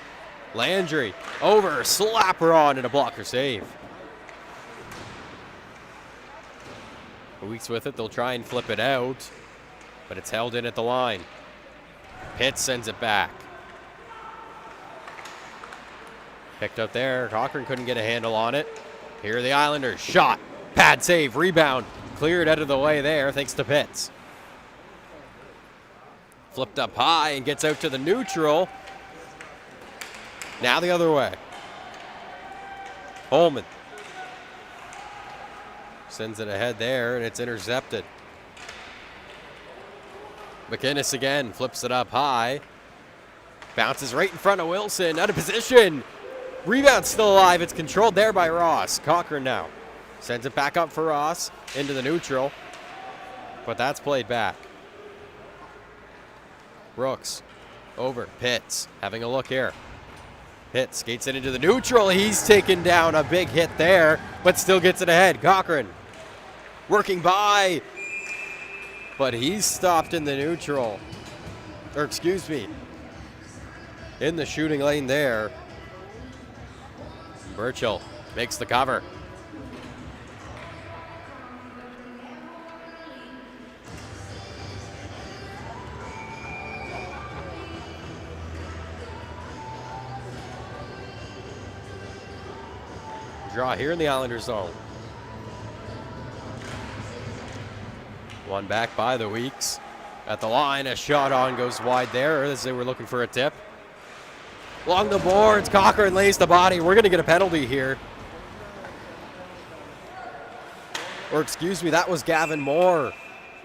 Landry over, slapper on, and a blocker save. Weeks with it, they'll try and flip it out, but it's held in at the line. Pitts sends it back. Picked up there. Cochran couldn't get a handle on it. Here are the Islanders. Shot. Pad save. Rebound. Cleared out of the way there thanks to Pitts. Flipped up high and gets out to the neutral. Now the other way. Holman sends it ahead there, and it's intercepted. McInnes again. Flips it up high. Bounces right in front of Wilson. Out of position. Rebound still alive. It's controlled there by Ross. Cochran now sends it back up for Ross into the neutral, but that's played back. Brooks over. Pitts having a look here. Pitts skates it into the neutral. He's taken down a big hit there, but still gets it ahead. Cochran working by, but he's stopped in the neutral. Or excuse me, in the shooting lane there. Burchill makes the cover. Draw here in the Islanders zone. One back by the Weeks. At the line, a shot on goes wide there as they were looking for a tip. Along the boards, Cochran lays the body. We're going to get a penalty here. Or excuse me, that was Gavin Moore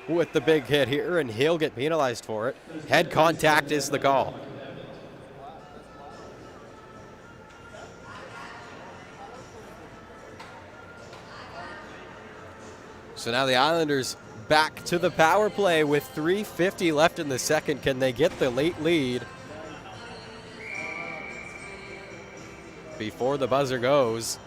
with the big hit here, and he'll get penalized for it. Head contact is the call. So now the Islanders back to the power play with 3:50 left in the second. Can they get the late lead before the buzzer goes?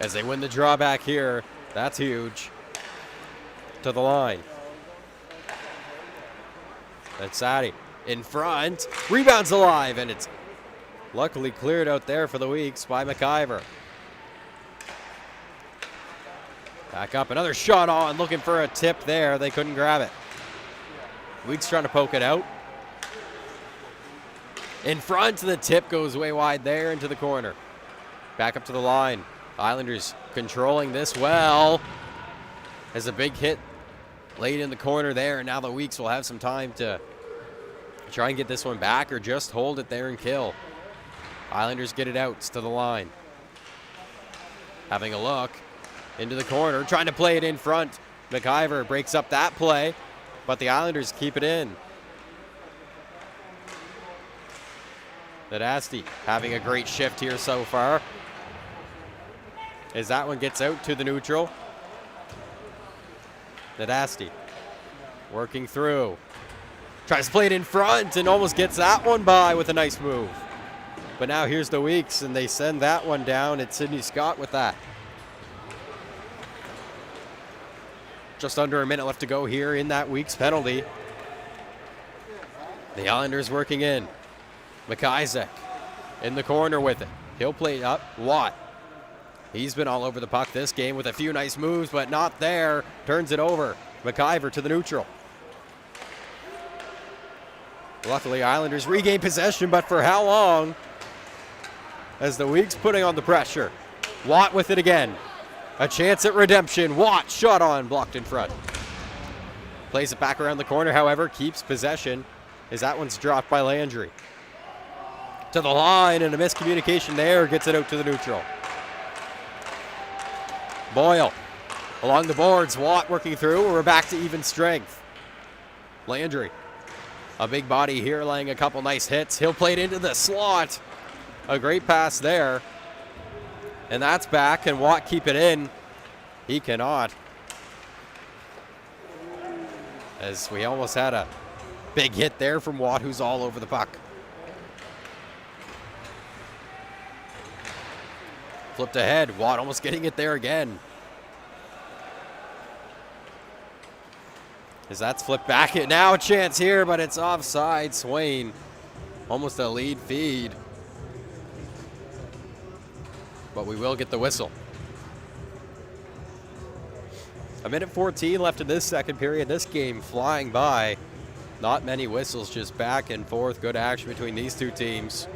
As they win the draw back here, that's huge. To the line. That's Sadie in front. Rebounds alive, and it's Luckily cleared out there for the Weeks by McIver. Back up, another shot on, looking for a tip there. They couldn't grab it. Weeks trying to poke it out. In front, the tip goes way wide there into the corner. Back up to the line. Islanders controlling this well. Has a big hit late in the corner there, and now the Weeks will have some time to try and get this one back or just hold it there and kill. Islanders get it out to the line. Having a look into the corner, trying to play it in front. McIver breaks up that play, but the Islanders keep it in. Nadasti having a great shift here so far. As that one gets out to the neutral. Nadasti working through. Tries to play it in front and almost gets that one by with a nice move. But now here's the Weeks, and they send that one down. It's Sidney Scott with that. Just under a minute left to go here in that Weeks penalty. The Islanders working in. McIsaac in the corner with it. He'll play it up. Watt. He's been all over the puck this game with a few nice moves, but not there. Turns it over. McIver to the neutral. Luckily, Islanders regain possession, but for how long? As the Weeks putting on the pressure. Watt with it again. A chance at redemption. Watt shot on, blocked in front. Plays it back around the corner, however, keeps possession as that one's dropped by Landry. To the line, and a miscommunication there gets it out to the neutral. Boyle along the boards. Watt working through. We're back to even strength. Landry, a big body here, laying a couple nice hits. He'll play it into the slot. A great pass there. And that's back. Can Watt keep it in? He cannot. As we almost had a big hit there from Watt, who's all over the puck. Flipped ahead. Watt almost getting it there again. As that's flipped back. Now a chance here, but it's offside. Swain. Almost a lead feed. But we will get the whistle. A minute 14 left in this second period. This game flying by. Not many whistles, just back and forth. Good action between these two teams.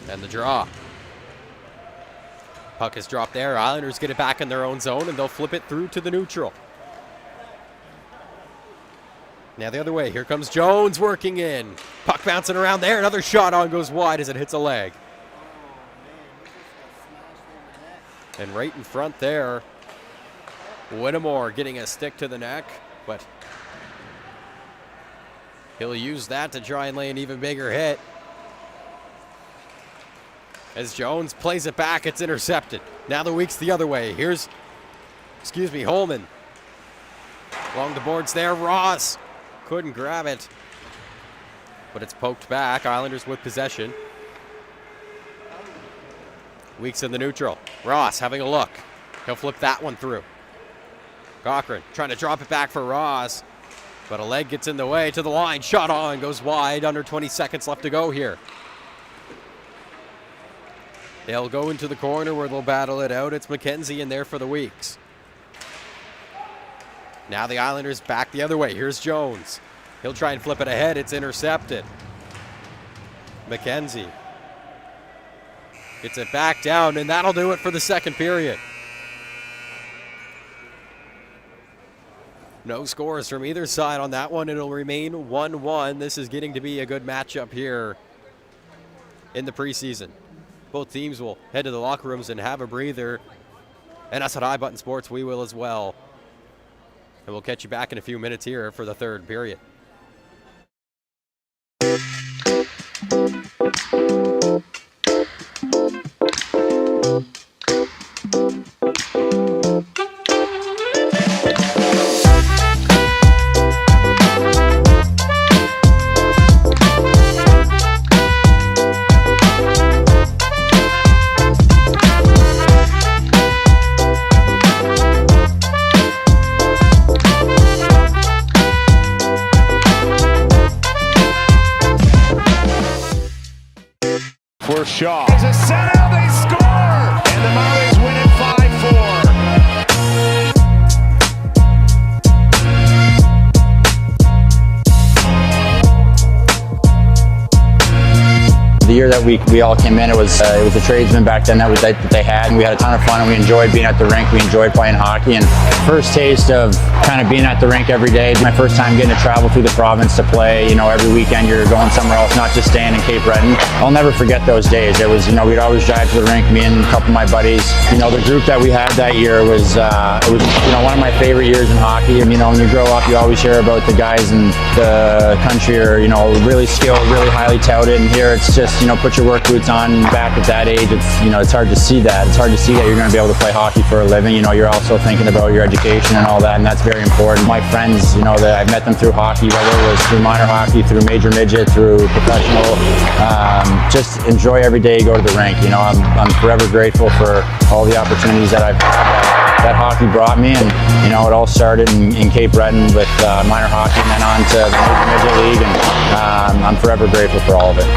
And the draw. Puck is dropped there. Islanders get it back in their own zone, and they'll flip it through to the neutral. Now the other way. Here comes Jones working in. Puck bouncing around there. Another shot on goes wide as it hits a leg. And right in front there, Whittemore getting a stick to the neck, but he'll use that to try and lay an even bigger hit. As Jones plays it back, it's intercepted. Now the Weeks the other way. Here's, Holman. Along the boards there, Ross couldn't grab it, but it's poked back. Islanders with possession. Weeks in the neutral. Ross having a look. He'll flip that one through. Cochran trying to drop it back for Ross, but a leg gets in the way. To the line, shot on, goes wide. Under 20 seconds left to go here. They'll go into the corner where they'll battle it out. It's McKenzie in there for the Weeks. Now the Islanders back the other way. Here's Jones. He'll try and flip it ahead. It's intercepted. McKenzie gets it back down, and that'll do it for the second period. No scores from either side on that one. It'll remain 1-1. This is getting to be a good matchup here in the preseason. Both teams will head to the locker rooms and have a breather. And us at High Button Sports, we will as well. And we'll catch you back in a few minutes here for the third period. shot. There's a setup, they score! And the Marlies win it 5-4. The year that we all came in, it was a tradesman back then that they had, and we had a ton of fun, and we enjoyed being at the rink. We enjoyed playing hockey, and first taste of kind of being at the rink every day. My first time getting to travel through the province to play. Every weekend you're going somewhere else, not just staying in Cape Breton. I'll never forget those days. It was, we'd always drive to the rink, me and a couple of my buddies. The group that we had that year was one of my favorite years in hockey. And, when you grow up, you always hear about the guys in the country are, really skilled, really highly touted, and here it's just, put your work boots on. Back at that age, it's hard to see that. It's hard to see that you're going to be able to play hockey for a living. You're also thinking about your education and all that, and that's very important. My friends, that I've met them through hockey, whether it was through minor hockey, through major midget, through professional, just enjoy every day you go to the rink. I'm forever grateful for all the opportunities that I've had that hockey brought me, and it all started in Cape Breton with minor hockey, and then on to the major midget league, and I'm forever grateful for all of it.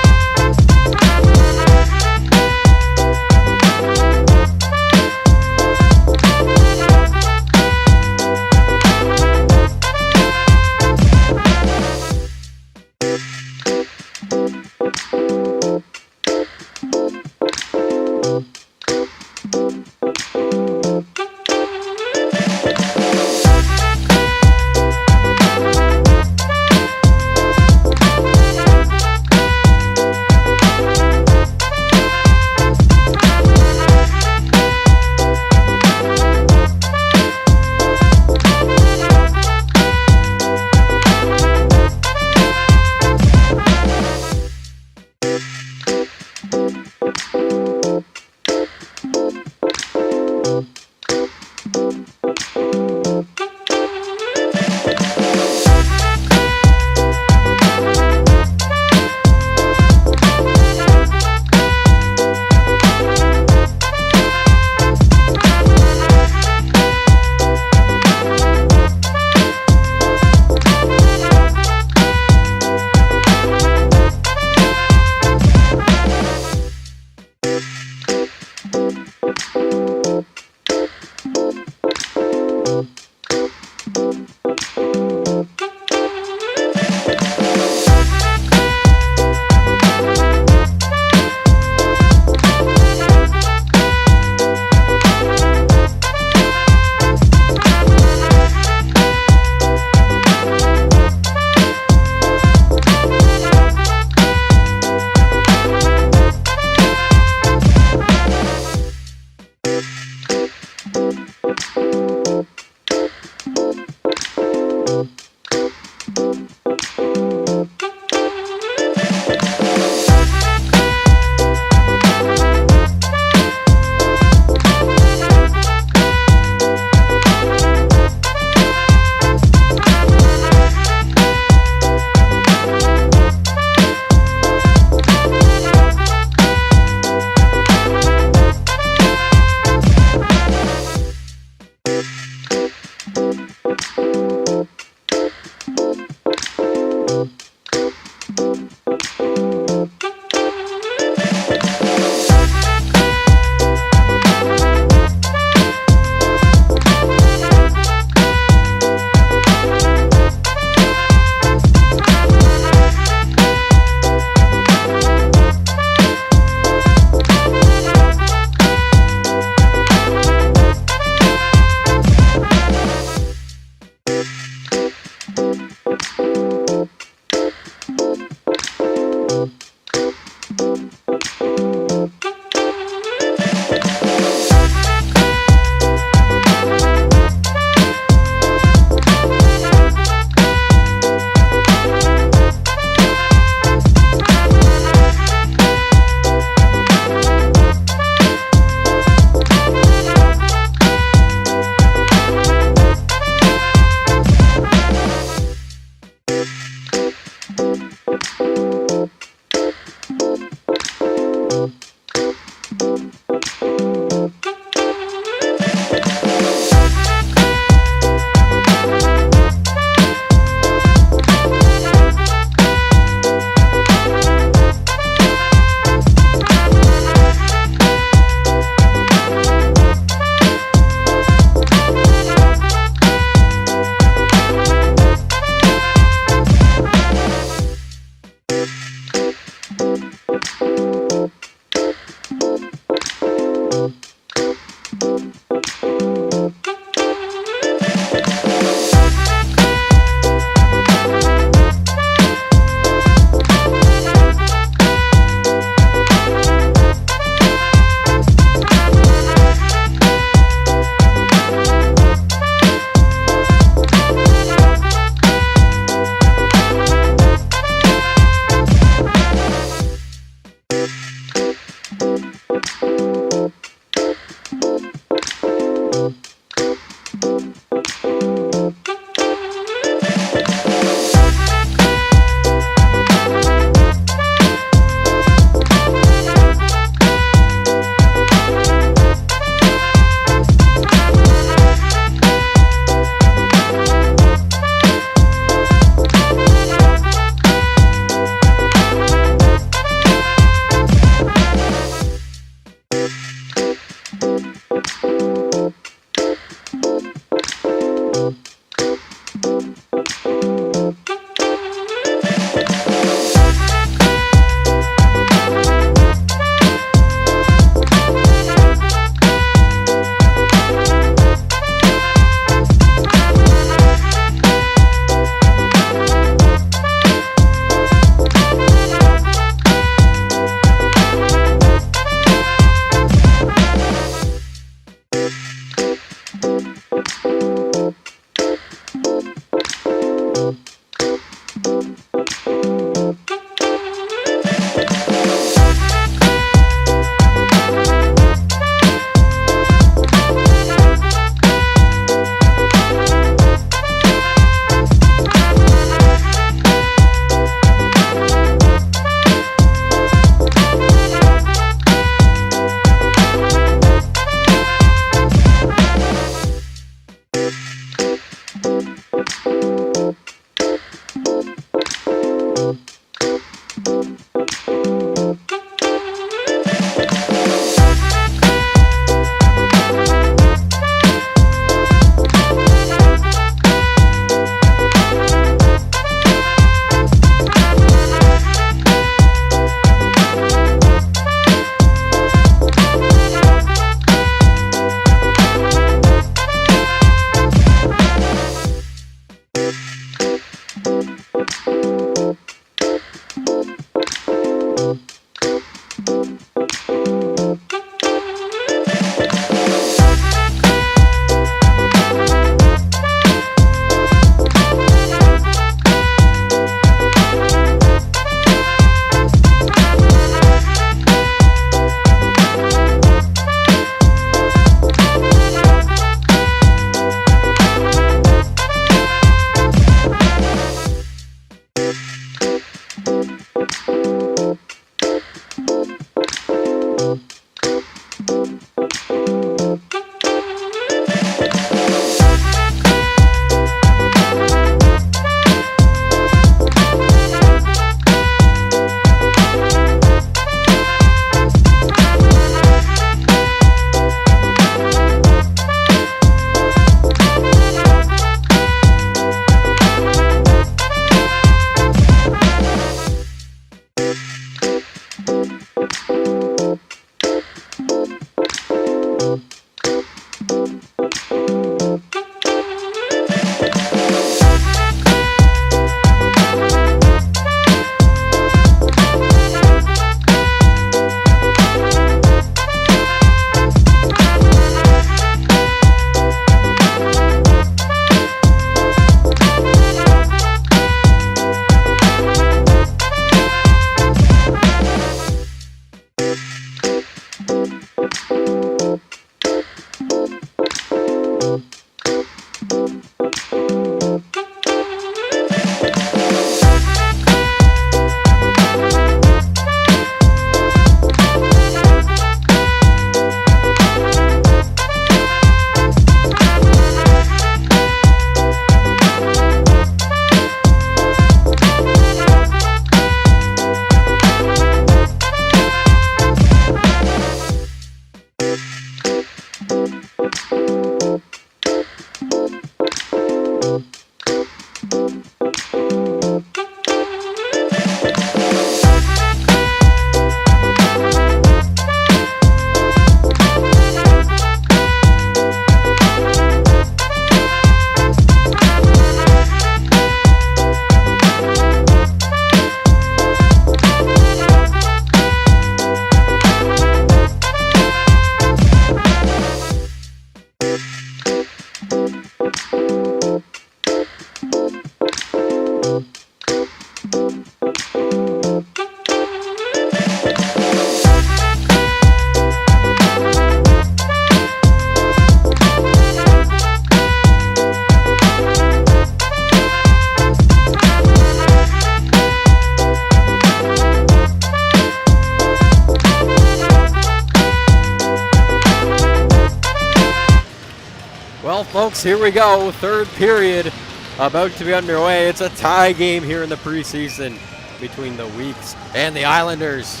Well, folks, here we go. Third period about to be underway. It's a tie game here in the preseason between the Weeks and the Islanders.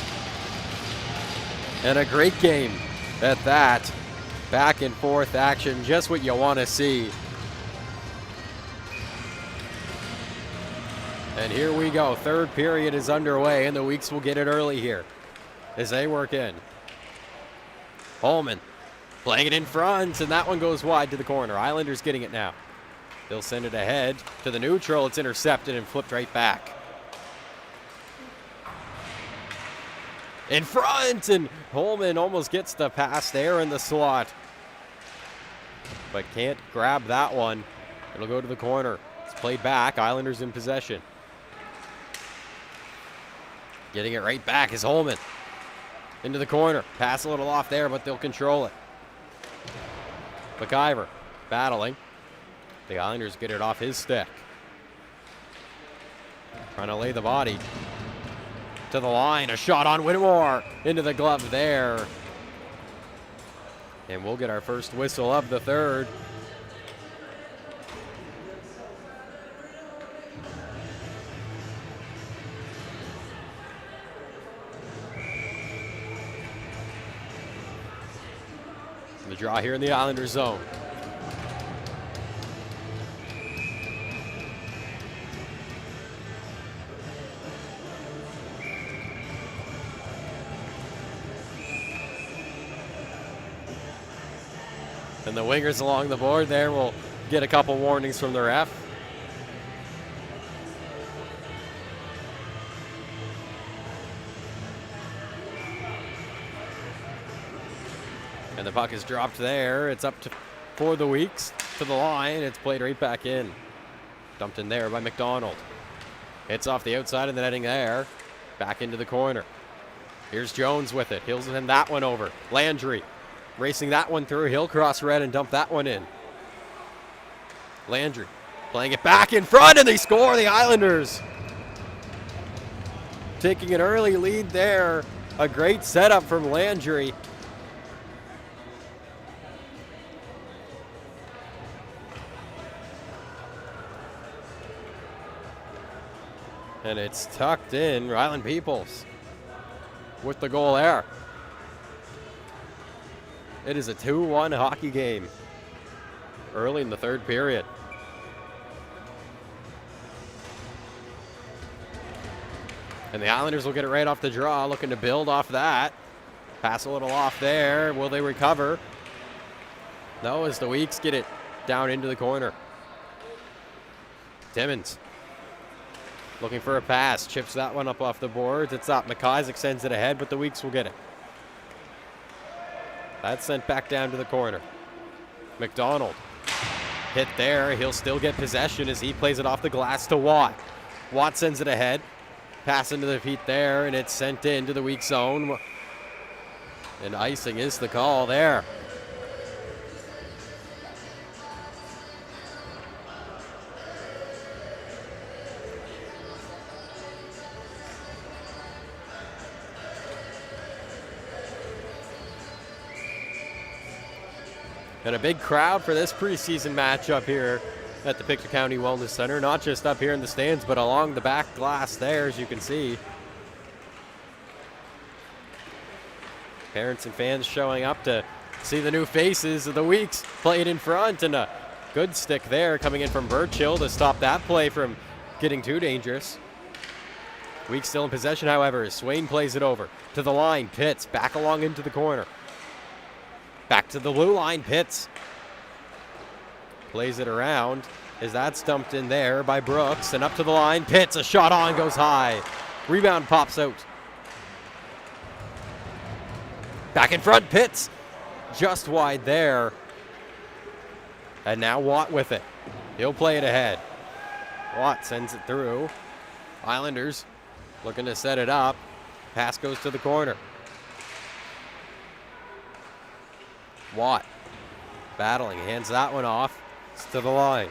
And a great game at that. Back and forth action, just what you want to see. And here we go. Third period is underway, and the Weeks will get it early here as they work in. Holman playing it in front, and that one goes wide to the corner. Islanders getting it now. They'll send it ahead to the neutral. It's intercepted and flipped right back. In front, and Holman almost gets the pass there in the slot, but can't grab that one. It'll go to the corner. It's Played back, Islanders in possession. Getting it right back is Holman. Into the corner. Pass a little off there, but they'll control it. McIver battling. The Islanders get it off his stick. Trying to lay the body to the line. A shot on Whittemore. Into the glove there. And we'll get our first whistle of the third. The draw here in the Islanders zone. And the wingers along the board there will get a couple warnings from the ref. And the puck is dropped there. It's up for the Weeks to the line. It's played right back in. Dumped in there by McDonald. Hits off the outside of the netting there. Back into the corner. Here's Jones with it. He'll send that one over. Landry racing that one through. He'll cross red and dump that one in. Landry playing it back in front, and they score, the Islanders. Taking an early lead there. A great setup from Landry. And it's tucked in. Ryland Peoples with the goal there. It is a 2-1 hockey game early in the third period. And the Islanders will get it right off the draw, looking to build off that. Pass a little off there. Will they recover? No, as the Weeks get it down into the corner. Timmins looking for a pass. Chips that one up off the boards. It's up. McIsaac sends it ahead, but the Weeks will get it. That's sent back down to the corner. McDonald hit there. He'll still get possession as he plays it off the glass to Watt. Watt sends it ahead. Pass into the feet there, and it's sent into the weak zone. And icing is the call there. And a big crowd for this preseason matchup here at the Pictou County Wellness Center. Not just up here in the stands, but along the back glass there, as you can see. Parents and fans showing up to see the new faces of the Weeks played in front. And a good stick there coming in from Burchill to stop that play from getting too dangerous. Weeks still in possession, however, as Swain plays it over to the line. Pitts back along into the corner. Back to the blue line, Pitts plays it around as that's dumped in there by Brooks, and up to the line. Pitts, a shot on, goes high. Rebound pops out. Back in front, Pitts just wide there. And now Watt with it. He'll play it ahead. Watt sends it through. Islanders looking to set it up. Pass goes to the corner. Watt battling, hands that one off. It's to the line.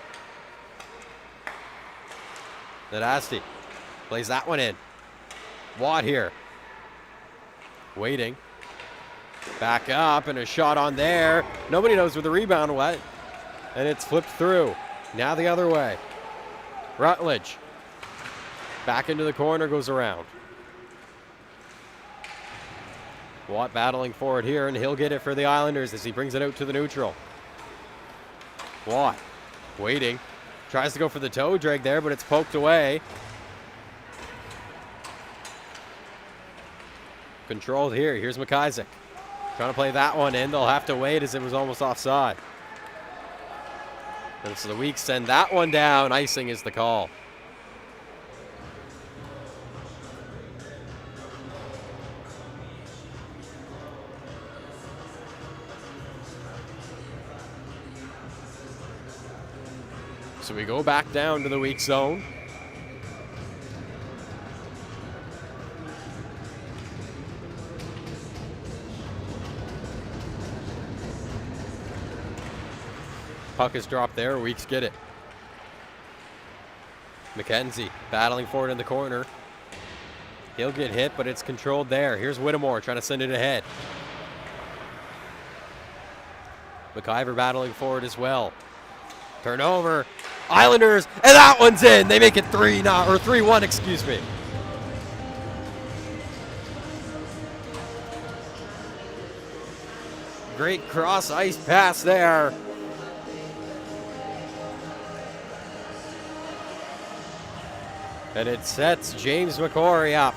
Nadasti plays that one in. Watt here. Waiting. Back up, and a shot on there. Nobody knows where the rebound went. And it's flipped through. Now the other way. Rutledge. Back into the corner, goes around. Watt battling for it here, and he'll get it for the Islanders as he brings it out to the neutral. Watt waiting. Tries to go for the toe drag there, but it's poked away. Controlled here. Here's McIsaac. Trying to play that one in. They'll have to wait as it was almost offside. And so the Weeks send that one down. Icing is the call. So we go back down to the weak zone. Puck is dropped there. Weeks get it. McKenzie battling for it in the corner. He'll get hit, but it's controlled there. Here's Whittemore trying to send it ahead. McIver battling for it as well. Turnover. Islanders, and that one's in. They make it 3-1, excuse me. Great cross ice pass there. And it sets James McCory up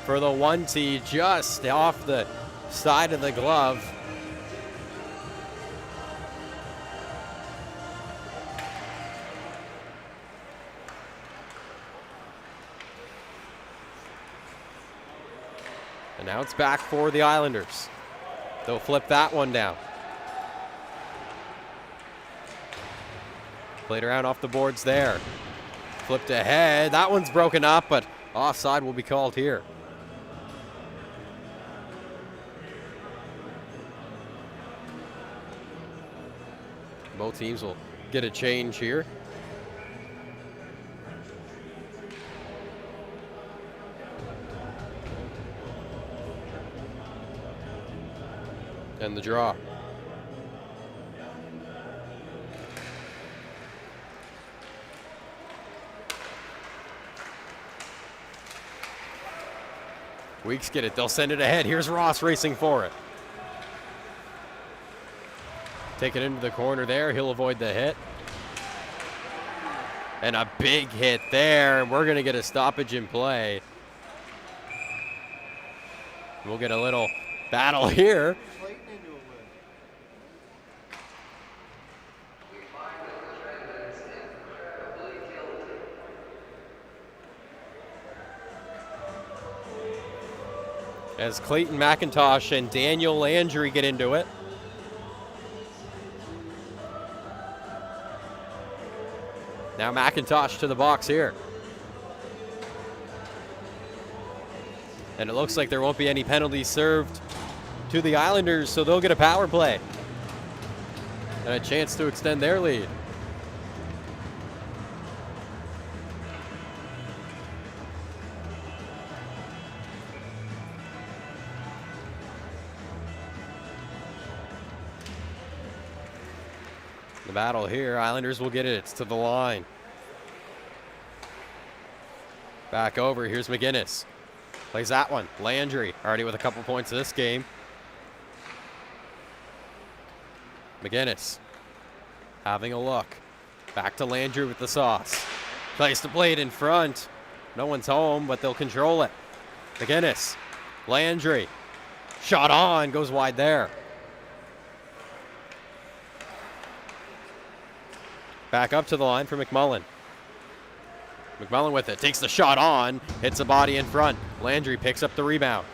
for the 1-T just off the side of the glove. And now it's back for the Islanders. They'll flip that one down. Played around off the boards there. Flipped ahead. That one's broken up, but offside will be called here. Both teams will get a change here. And the draw. Weeks get it. They'll send it ahead. Here's Ross racing for it. Take it into the corner there. He'll avoid the hit. And a big hit there. And we're going to get a stoppage in play. We'll get a little battle here. As Clayton McIntosh and Daniel Landry get into it. Now McIntosh to the box here. And it looks like there won't be any penalties served to the Islanders, so they'll get a power play. And a chance to extend their lead. The battle here, Islanders will get it. It's to the line. Back over, here's McGinnis. Plays that one. Landry already with a couple points this game. McGinnis having a look. Back to Landry with the sauce. Plays the blade in front. No one's home, but they'll control it. McGinnis. Landry. Shot on, goes wide there. Back up to the line for McMullen. McMullen with it. Takes the shot on. Hits the body in front. Landry picks up the rebound.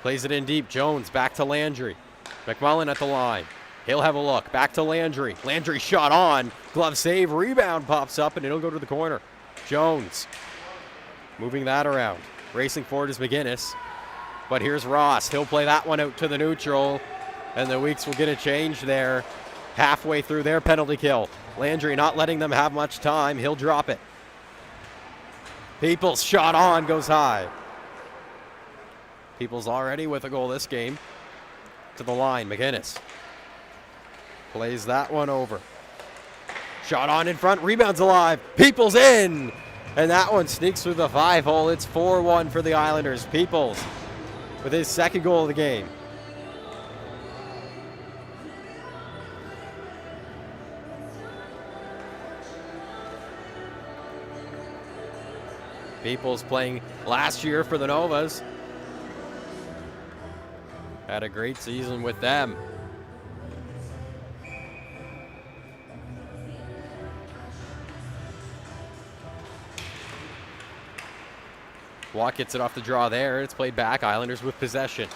Plays it in deep. Jones back to Landry. McMullen at the line. He'll have a look. Back to Landry. Landry shot on. Glove save. Rebound pops up and it'll go to the corner. Jones moving that around. Racing forward is McGinnis. But here's Ross. He'll play that one out to the neutral. And the Weeks will get a change there. Halfway through their penalty kill. Landry not letting them have much time. He'll drop it. Peoples shot on, goes high. Peoples already with a goal this game. To the line, McGinnis. Plays that one over. Shot on in front, rebounds alive. Peoples in! And that one sneaks through the 5-hole. It's 4-1 for the Islanders. Peoples with his second goal of the game. Peoples playing last year for the Novas. Had a great season with them. Watt gets it off the draw there. It's played back. Islanders with possession.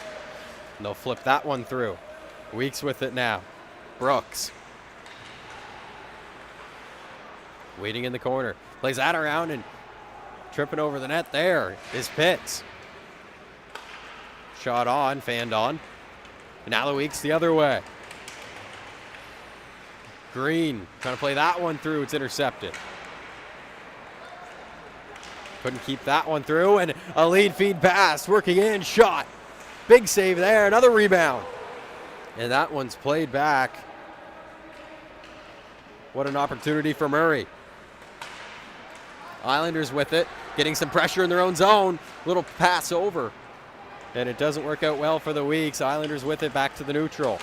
And they'll flip that one through. Weeks with it now. Brooks. waiting in the corner. Plays that around and tripping over the net there is Pitts. Shot on, fanned on. And now the Weeks the other way. Green trying to play that one through. It's intercepted. Couldn't keep that one through. And a lead feed pass. Working in. Shot. Big save there. Another rebound. And that one's played back. What an opportunity for Murray. Islanders with it. Getting some pressure in their own zone. Little pass over. And it doesn't work out well for the Weeks. Islanders with it back to the neutral.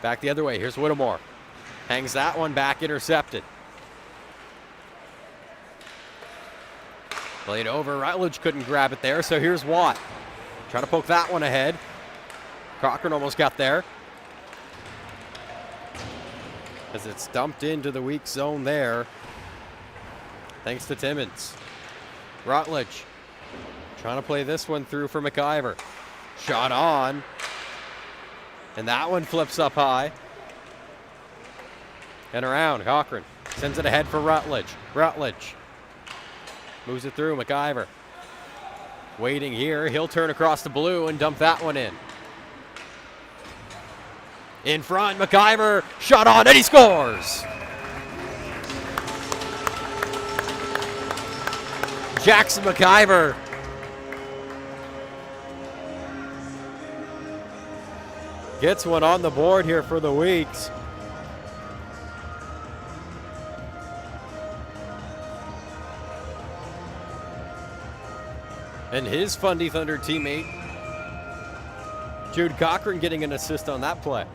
Back the other way. Here's Whittemore. Hangs that one back, intercepted. Played over. Rutledge couldn't grab it there, so here's Watt. Trying to poke that one ahead. Cochran almost got there. As it's dumped into the weak zone there. Thanks to Timmins. Rutledge trying to play this one through for McIver. Shot on. And that one flips up high. And around. Cochran sends it ahead for Rutledge. Rutledge moves it through. McIver waiting here. He'll turn across the blue and dump that one in. In front, McIver. Shot on and he scores. Jackson McIver. Gets one on the board here for the Weeks. And his Fundy Thunder teammate, Jude Cochran, getting an assist on that play.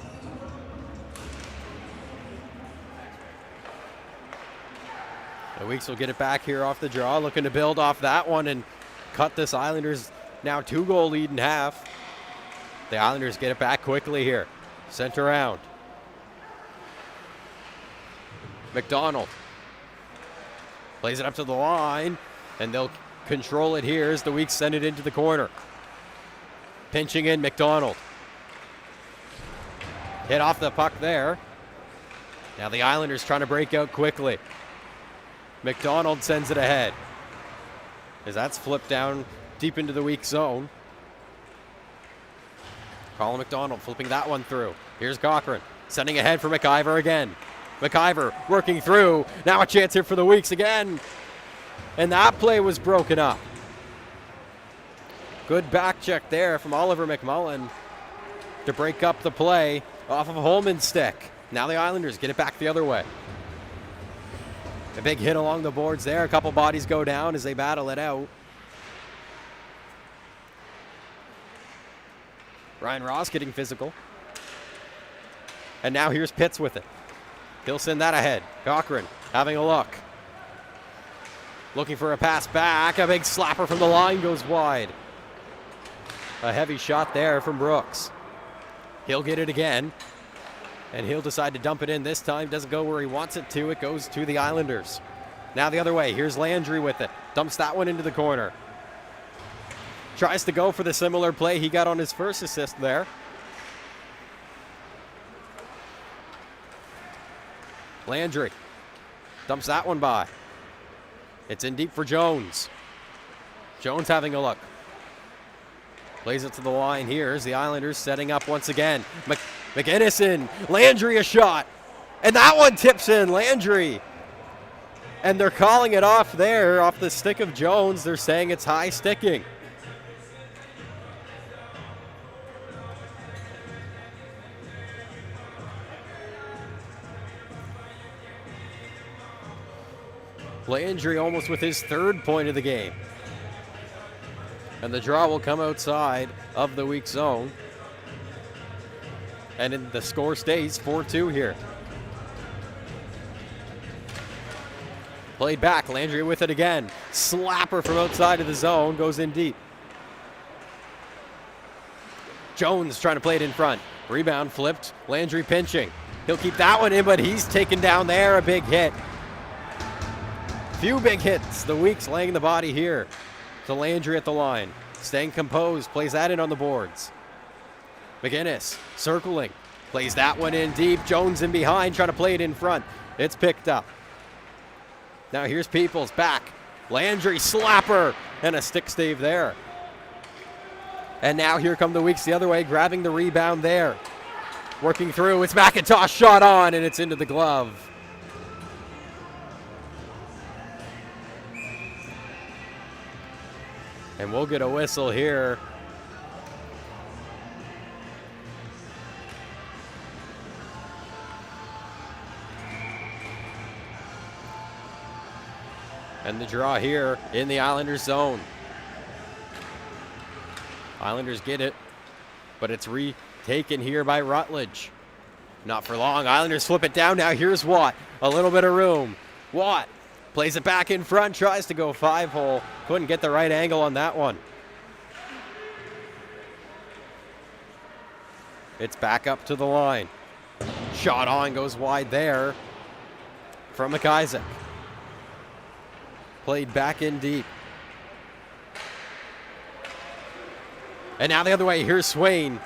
The Weeks will get it back here off the draw, looking to build off that one and cut this Islanders now 2-goal lead in half. The Islanders get it back quickly here. Sent around. McDonald plays it up to the line, and they'll control it here as the Weeks send it into the corner. Pinching in McDonald. Hit off the puck there. Now the Islanders trying to break out quickly. McDonald sends it ahead. As that's flipped down deep into the weak zone. Colin McDonald flipping that one through. Here's Cochran sending ahead for McIver again. McIver working through. Now a chance here for the Weeks again. And that play was broken up. Good back check there from Oliver McMullen to break up the play off of Holman's stick. Now the Islanders get it back the other way. A big hit along the boards there. A couple bodies go down as they battle it out. Ryan Ross getting physical. And now here's Pitts with it. He'll send that ahead. Cochran having a look. Looking for a pass back. A big slapper from the line goes wide. A heavy shot there from Brooks. He'll get it again. And he'll decide to dump it in this time. Doesn't go where he wants it to. It goes to the Islanders. Now the other way. Here's Landry with it. Dumps that one into the corner. Tries to go for the similar play he got on his first assist there. Landry dumps that one by. It's in deep for Jones. Jones having a look. Plays it to the line here as the Islanders setting up once again. McInnes in. Landry a shot. And that one tips in. Landry. And they're calling it off there, off the stick of Jones. They're saying it's high sticking. Landry almost with his third point of the game. And the draw will come outside of the weak zone. And the score stays 4-2 here. Played back, Landry with it again. Slapper from outside of the zone, goes in deep. Jones trying to play it in front. Rebound flipped, Landry pinching. He'll keep that one in, but he's taken down there, a big hit. Few big hits. The Weeks laying the body here to Landry at the line. Staying composed, plays that in on the boards. McInnes circling. Plays that one in deep. Jones in behind, trying to play it in front. It's picked up. Now here's Peoples back. Landry slapper and a stick stave there. And now here come the Weeks the other way, grabbing the rebound there. Working through, it's McIntosh, shot on, and it's into the glove. And we'll get a whistle here. And the draw here in the Islanders zone. Islanders get it, but it's retaken here by Rutledge. Not for long. Islanders flip it down. Now here's Watt. A little bit of room. Watt plays it back in front, tries to go 5-hole. Couldn't get the right angle on that one. It's back up to the line. Shot on, goes wide there from McIsaac. Played back in deep. And now the other way, here's Swain.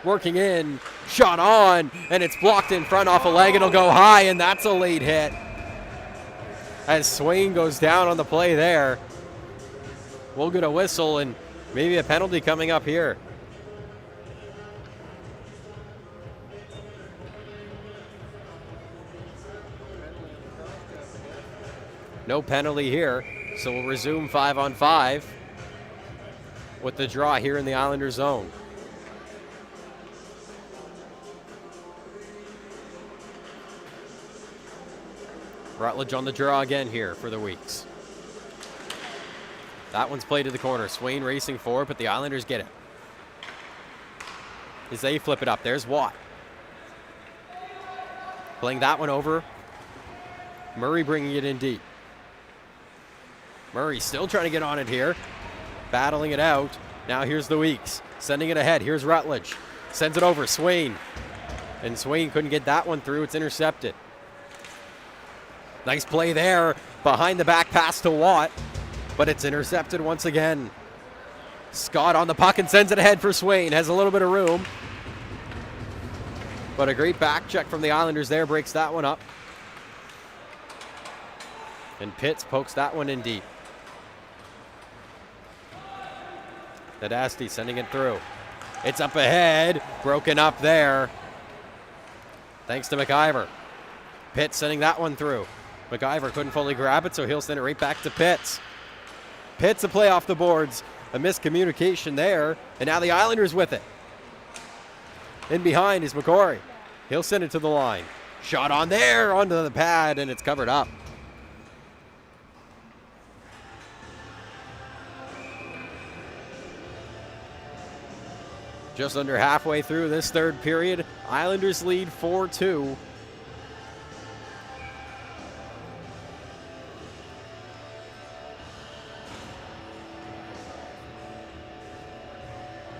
Working in, shot on, and it's blocked in front off a leg. It'll go high, and that's a late hit. As Swain goes down on the play there. We'll get a whistle and maybe a penalty coming up here. No penalty here, so we'll resume 5-on-5 with the draw here in the Islanders zone. Rutledge on the draw again here for the Weeks. That one's played to the corner. Swain racing forward, but the Islanders get it. As they flip it up, there's Watt. Playing that one over. Murray bringing it in deep. Murray still trying to get on it here. Battling it out. Now here's the Weeks. Sending it ahead. Here's Rutledge. Sends it over. Swain. And Swain couldn't get that one through. It's intercepted. Nice play there. Behind the back pass to Watt. But it's intercepted once again. Scott on the puck and sends it ahead for Swain. Has a little bit of room. But a great back check from the Islanders there. Breaks that one up. And Pitts pokes that one in deep. Nadasti sending it through. It's up ahead. Broken up there. Thanks to McIver. Pitts sending that one through. McIver couldn't fully grab it, so he'll send it right back to Pitts. Pitts a play off the boards. A miscommunication there. And now the Islanders with it. In behind is McCory. He'll send it to the line. Shot on there, onto the pad, and it's covered up. Just under halfway through this third period, Islanders lead 4-2.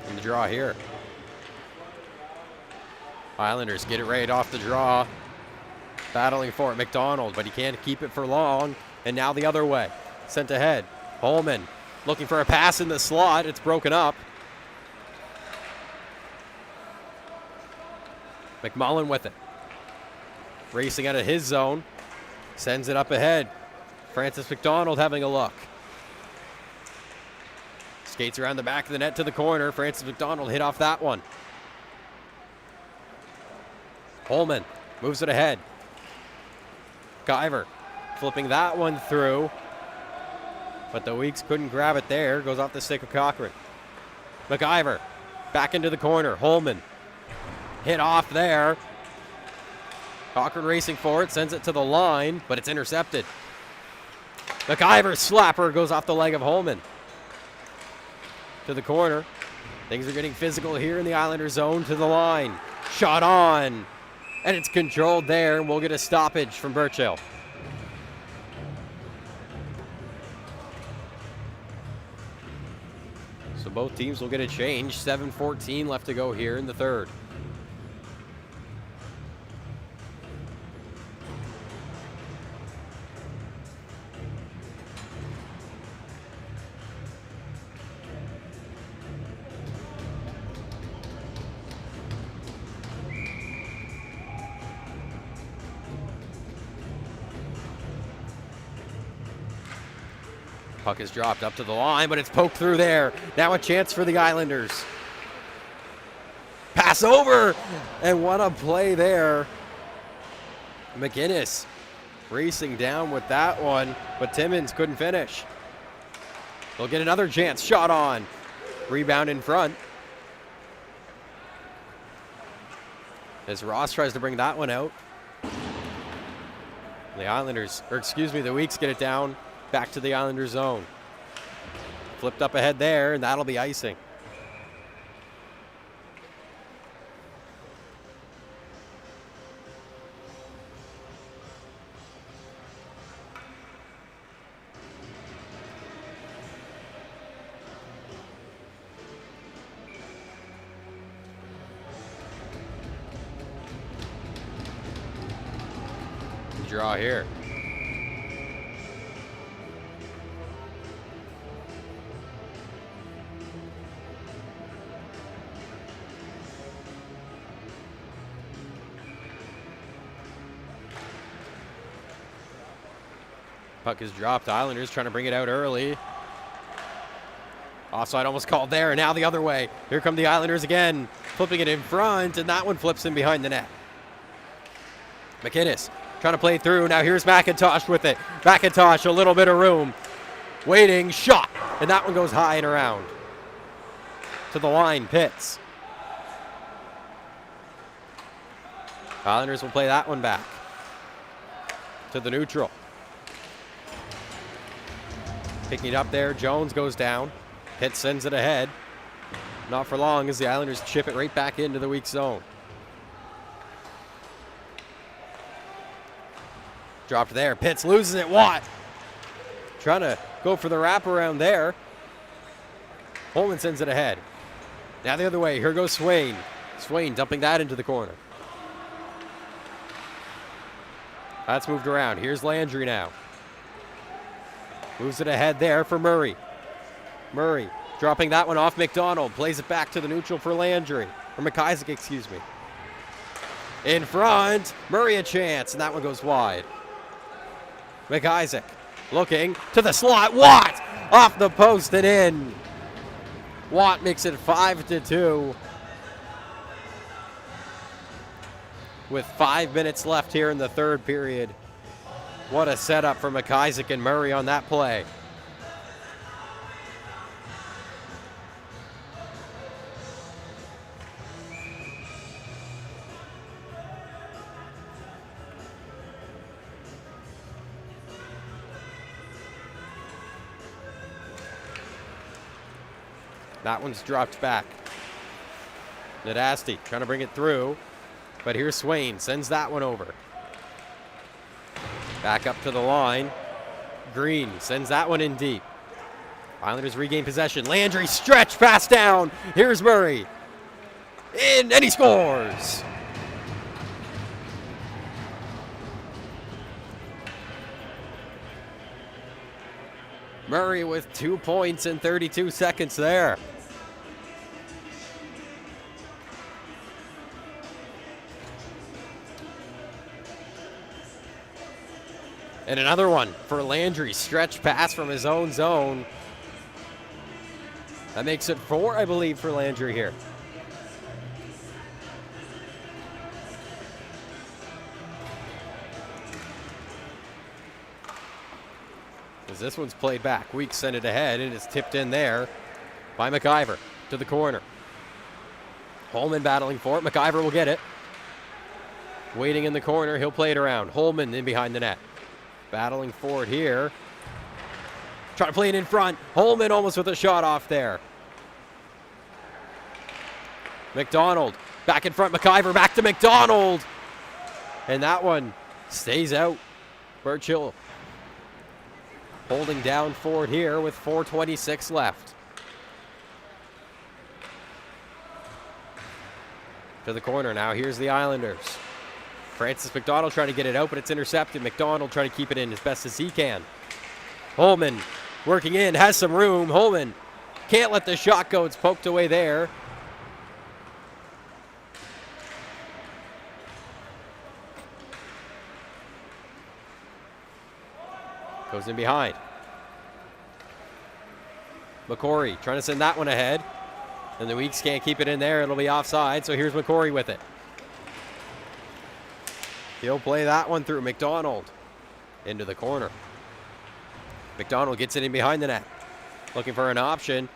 In the draw here. Islanders get it right off the draw. Battling for it, McDonald, but he can't keep it for long. And now the other way. Sent ahead. Holman looking for a pass in the slot. It's broken up. McMullen with it. Racing out of his zone. Sends it up ahead. Francis McDonald having a look. Skates around the back of the net to the corner. Francis McDonald hit off that one. Holman moves it ahead. Guyver flipping that one through. But the Weeks couldn't grab it there. Goes off the stick of Cochran. McIver back into the corner. Holman hit off there. Cochran racing for it, sends it to the line, but it's intercepted. McIver slapper goes off the leg of Holman. To the corner. Things are getting physical here in the Islanders zone, to the line. Shot on. And it's controlled there, and we'll get a stoppage from Burchill. So both teams will get a change. 7:14 left to go here in the third. Puck is dropped up to the line, but it's poked through there. Now a chance for the Islanders. Pass over, and what a play there. McInnes racing down with that one, but Timmins couldn't finish. They'll get another chance. Shot on. Rebound in front. As Ross tries to bring that one out. The Islanders, or excuse me, the Weeks get it down back to the Islanders zone. Flipped up ahead there, and that'll be icing. Draw here. Puck is dropped. Islanders trying to bring it out early. Offside almost called there. Now the other way. Here come the Islanders again. Flipping it in front, and that one flips in behind the net. McInnes trying to play through. Now here's McIntosh with it. McIntosh, a little bit of room. Waiting, shot. And that one goes high and around. To the line, Pitts. Islanders will play that one back. To the neutral. Picking it up there, Jones goes down. Pitts sends it ahead. Not for long as the Islanders chip it right back into the weak zone. Dropped there. Pitts loses it. Watt trying to go for the wraparound there. Holman sends it ahead. Now the other way. Here goes Swain. Swain dumping that into the corner. That's moved around. Here's Landry now. Moves it ahead there for Murray. Murray dropping that one off McDonald. Plays it back to the neutral for Landry. Or McIsaac, excuse me. In front. Murray a chance. And that one goes wide. McIsaac looking to the slot. Watt off the post and in. Watt makes it 5-2. With 5 minutes left here in the third period. What a setup for McIsaac and Murray on that play. That one's dropped back. Nadasti trying to bring it through. But here's Swain. Sends that one over. Back up to the line. Green sends that one in deep. Islanders regain possession. Landry stretch pass down. Here's Murray. In, and he scores. Murray with 2 points in 32 seconds there. And another one for Landry. Stretch pass from his own zone. That makes it 4, I believe, for Landry here. As this one's played back. Weeks send it ahead, and it's tipped in there by McIver to the corner. Holman battling for it. McIver will get it. Waiting in the corner. He'll play it around. Holman in behind the net. Battling for it here. Trying to play it in front. Holman almost with a shot off there. McDonald back in front. McIver back to McDonald. And that one stays out. Burchill holding down for it here with 4:26 left. To the corner now. Here's the Islanders. Francis McDonald trying to get it out, but it's intercepted. McDonald trying to keep it in as best as he can. Holman working in, has some room. Holman can't let the shot go. It's poked away there. Goes in behind. McCory trying to send that one ahead. And the Weeks can't keep it in there. It'll be offside. So here's McCory with it. He'll play that one through McDonald into the corner. McDonald gets it in behind the net. Looking for an option.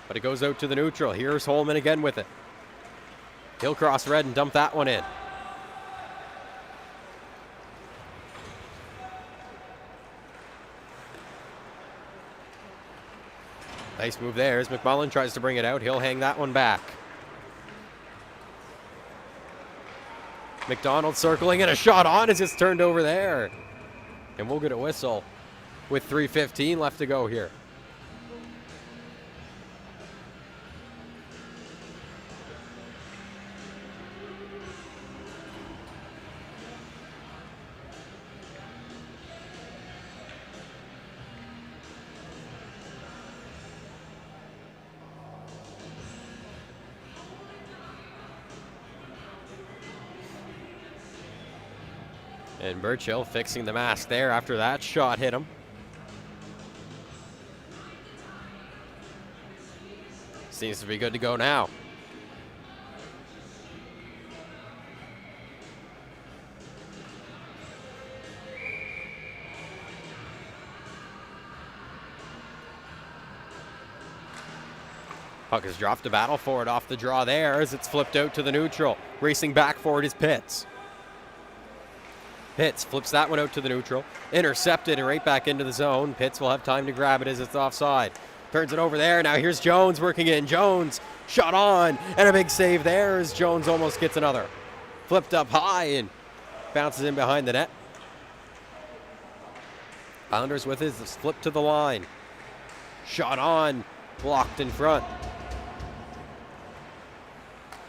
But it goes out to the neutral. Here's Holman again with it. He'll cross red and dump that one in. Nice move there as McMullen tries to bring it out. He'll hang that one back. McDonald circling and a shot on as it's turned over there. And we'll get a whistle with 3:15 left to go here. And Burchill fixing the mask there after that shot hit him. Seems to be good to go now. Puck is dropped to battle for it off the draw there as it's flipped out to the neutral. Racing back for it is Pitts. Pitts flips that one out to the neutral. Intercepted and right back into the zone. Pitts will have time to grab it as it's offside. Turns it over there. Now here's Jones working in. Jones shot on and a big save there as Jones almost gets another. Flipped up high and bounces in behind the net. Islanders with his flip to the line. Shot on. Blocked in front.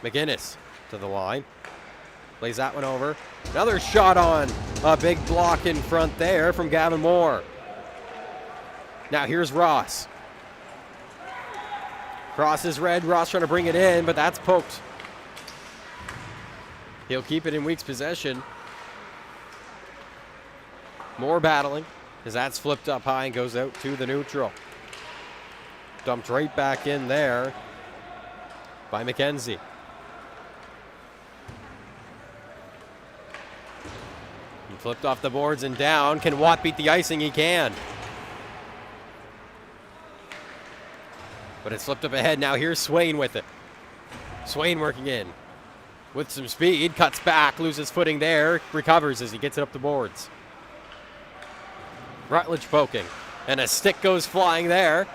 McGinnis to the line. Plays that one over. Another shot on. A big block in front there from Gavin Moore. Now here's Ross. Cross is red. Ross trying to bring it in, but that's poked. He'll keep it in Weeks' possession. More battling as that's flipped up high and goes out to the neutral. Dumped right back in there by McKenzie. He flipped off the boards and down. Can Watt beat the icing? He can. But it's flipped up ahead. Now here's Swain with it. Swain working in with some speed. Cuts back, loses footing there. Recovers as he gets it up the boards. Rutledge poking. And a stick goes flying there.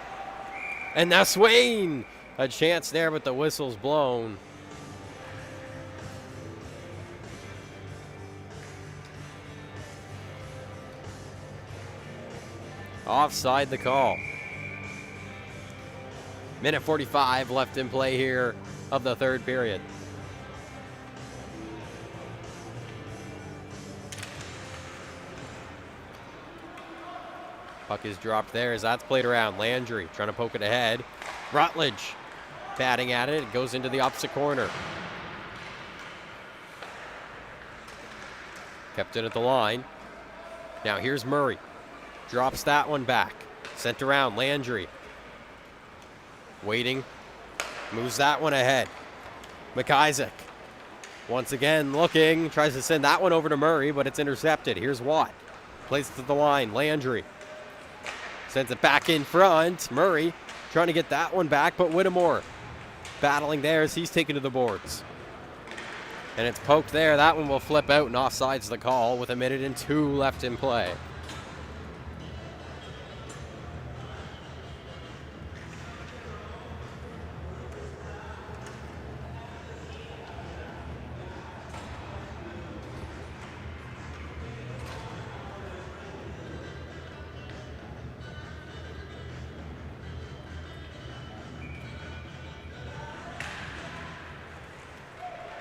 And now Swain. A chance there, but the whistle's blown. Offside the call. Minute 45 left in play here of the third period. Puck is dropped there as that's played around. Landry trying to poke it ahead. Rutledge batting at it. It goes into the opposite corner. Kept it at the line. Now here's Murray. Drops that one back. Sent around. Landry. Waiting. Moves that one ahead. McIsaac. Once again looking. Tries to send that one over to Murray, but it's intercepted. Here's Watt. Plays it to the line. Landry. Sends it back in front. Murray trying to get that one back, but Whittemore battling there as he's taken to the boards. And it's poked there. That one will flip out and offsides the call with 1:02 left in play.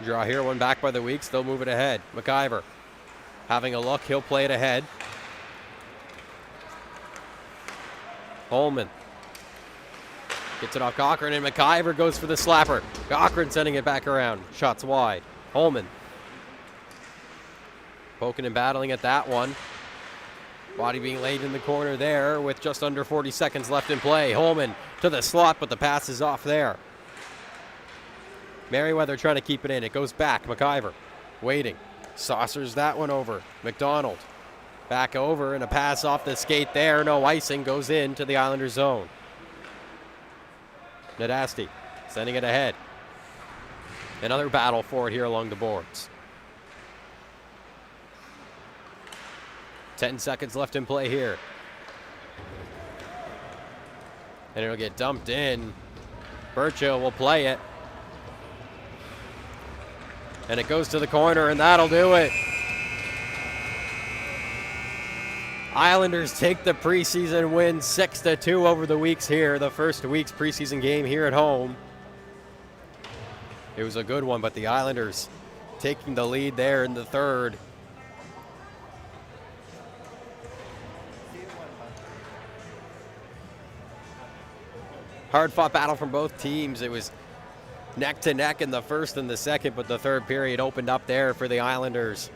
Draw here, one back by the Weeks. They'll move it ahead. McIver having a look. He'll play it ahead. Holman gets it off Cochran, and McIver goes for the slapper. Cochran sending it back around. Shots wide. Holman poking and battling at that one. Body being laid in the corner there with just under 40 seconds left in play. Holman to the slot, but the pass is off there. Merriweather trying to keep it in. It goes back. McIver waiting. Saucers that one over. McDonald back over, and a pass off the skate there. No icing, goes into the Islanders zone. Nadasti sending it ahead. Another battle for it here along the boards. 10 seconds left in play here. And it'll get dumped in. Burchill will play it. And it goes to the corner, and that'll do it. Islanders take the preseason win 6-2 over the weeks here. The first week's preseason game here at home. It was a good one, but the Islanders taking the lead there in the third. Hard-fought battle from both teams. It was neck to neck in the first and the second, but the third period opened up there for the Islanders.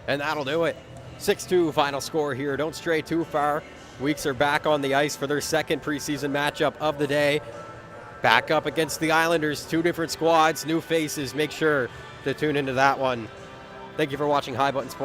And that'll do it. 6-2 final score here. Don't stray too far. Weeks are back on the ice for their second preseason matchup of the day. Back up against the Islanders. Two different squads, new faces. Make sure to tune into that one. Thank you for watching High Button Sports.